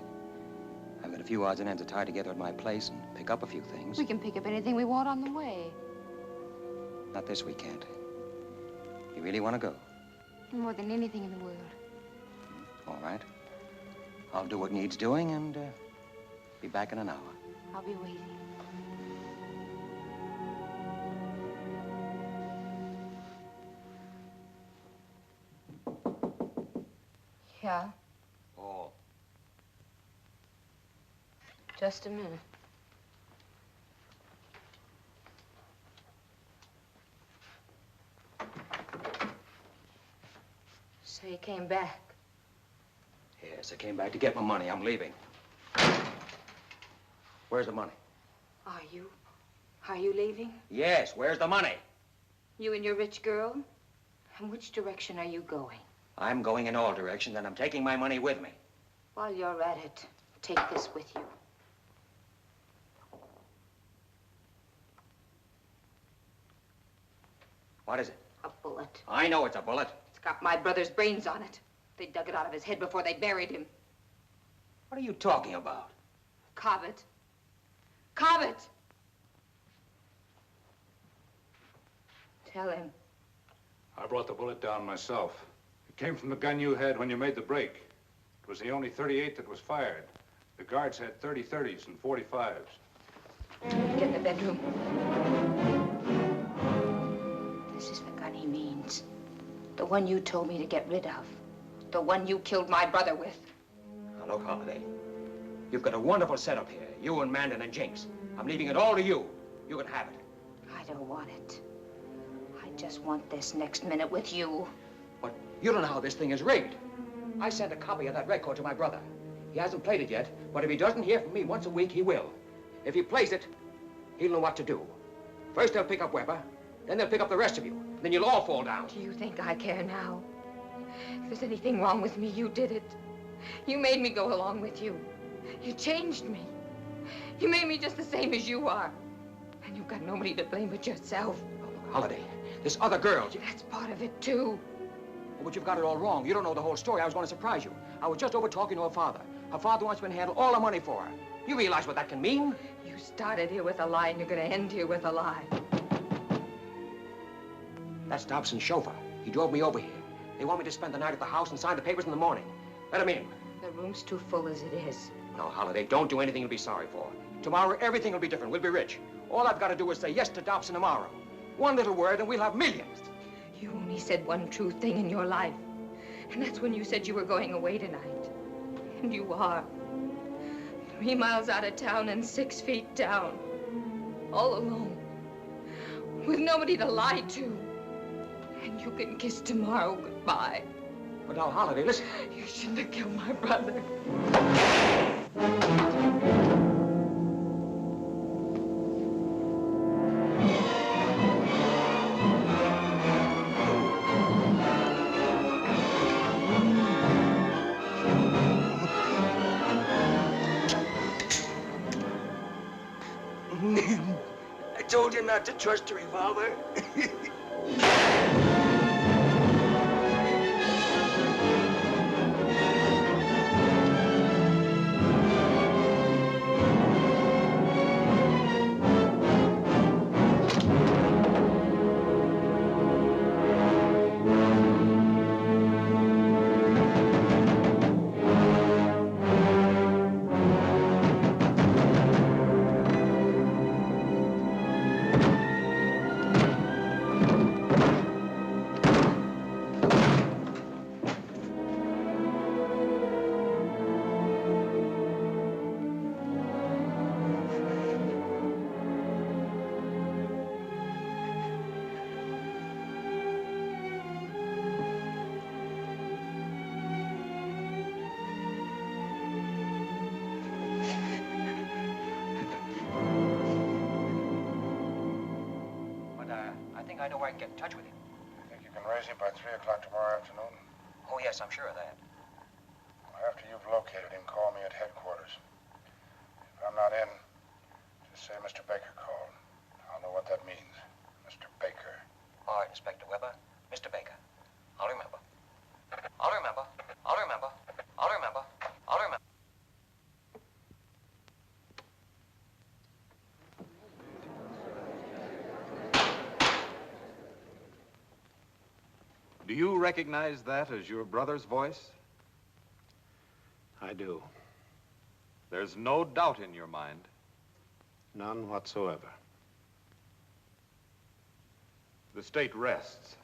I've got a few odds and ends to tie together at my place and pick up a few things. We can pick up anything we want on the way. Not this weekend. You really want to go? More than anything in the world. All right. I'll do what needs doing and be back in an hour. I'll be waiting. Yeah? Paul. Just a minute. So you came back? Yes, I came back to get my money. I'm leaving. Where's the money? Are you? Are you leaving? Yes, where's the money? You and your rich girl? And which direction are you going? I'm going in all directions, and I'm taking my money with me. While you're at it, take this with you. What is it? A bullet. I know it's a bullet. It's got my brother's brains on it. They dug it out of his head before they buried him. What are you talking about? Cobbett. Cobbett! Tell him. I brought the bullet down myself. It came from the gun you had when you made the break. It was the only .38 that was fired. The guards had 30-30s and 45s. Get in the bedroom. This is the gun he means. The one you told me to get rid of. The one you killed my brother with. Now, look, Holiday. You've got a wonderful setup here. You and Mandan and Jinx. I'm leaving it all to you. You can have it. I don't want it. I just want this next minute with you. But you don't know how this thing is rigged. I sent a copy of that record to my brother. He hasn't played it yet, but if he doesn't hear from me once a week, he will. If he plays it, he'll know what to do. First they'll pick up Weber, then they'll pick up the rest of you. Then you'll all fall down. Do you think I care now? If there's anything wrong with me, you did it. You made me go along with you. You changed me. You made me just the same as you are. And you've got nobody to blame but yourself. Holiday, this other girl. That's part of it, too. Oh, but you've got it all wrong. You don't know the whole story. I was going to surprise you. I was just over talking to her father. Her father wants me to handle all the money for her. You realize what that can mean? You started here with a lie, and you're going to end here with a lie. That's Dobson's chauffeur. He drove me over here. They want me to spend the night at the house and sign the papers in the morning. Let him in. The room's too full as it is. No, Holiday, don't do anything you'll be sorry for. Tomorrow, everything will be different. We'll be rich. All I've got to do is say yes to Dobson tomorrow. One little word, and we'll have millions. You only said one true thing in your life. And that's when you said you were going away tonight. And you are. 3 miles out of town and 6 feet down. All alone. With nobody to lie to. And you can kiss tomorrow goodbye. But now, Holiday, listen. You shouldn't have killed my brother. I told you not to trust a revolver. I know where I can get in touch with him. Think you can raise him by 3 o'clock tomorrow afternoon? Oh, yes, I'm sure of that. Well, after you've located him, call me at headquarters. If I'm not in, just say Mr. Baker called. I'll know what that means. Mr. Baker. All right, Inspector Weber. Mr. Baker. I'll remember. I'll remember. I'll remember. I'll remember. I'll remember. Do you recognize that as your brother's voice? I do. There's no doubt in your mind. None whatsoever. The state rests.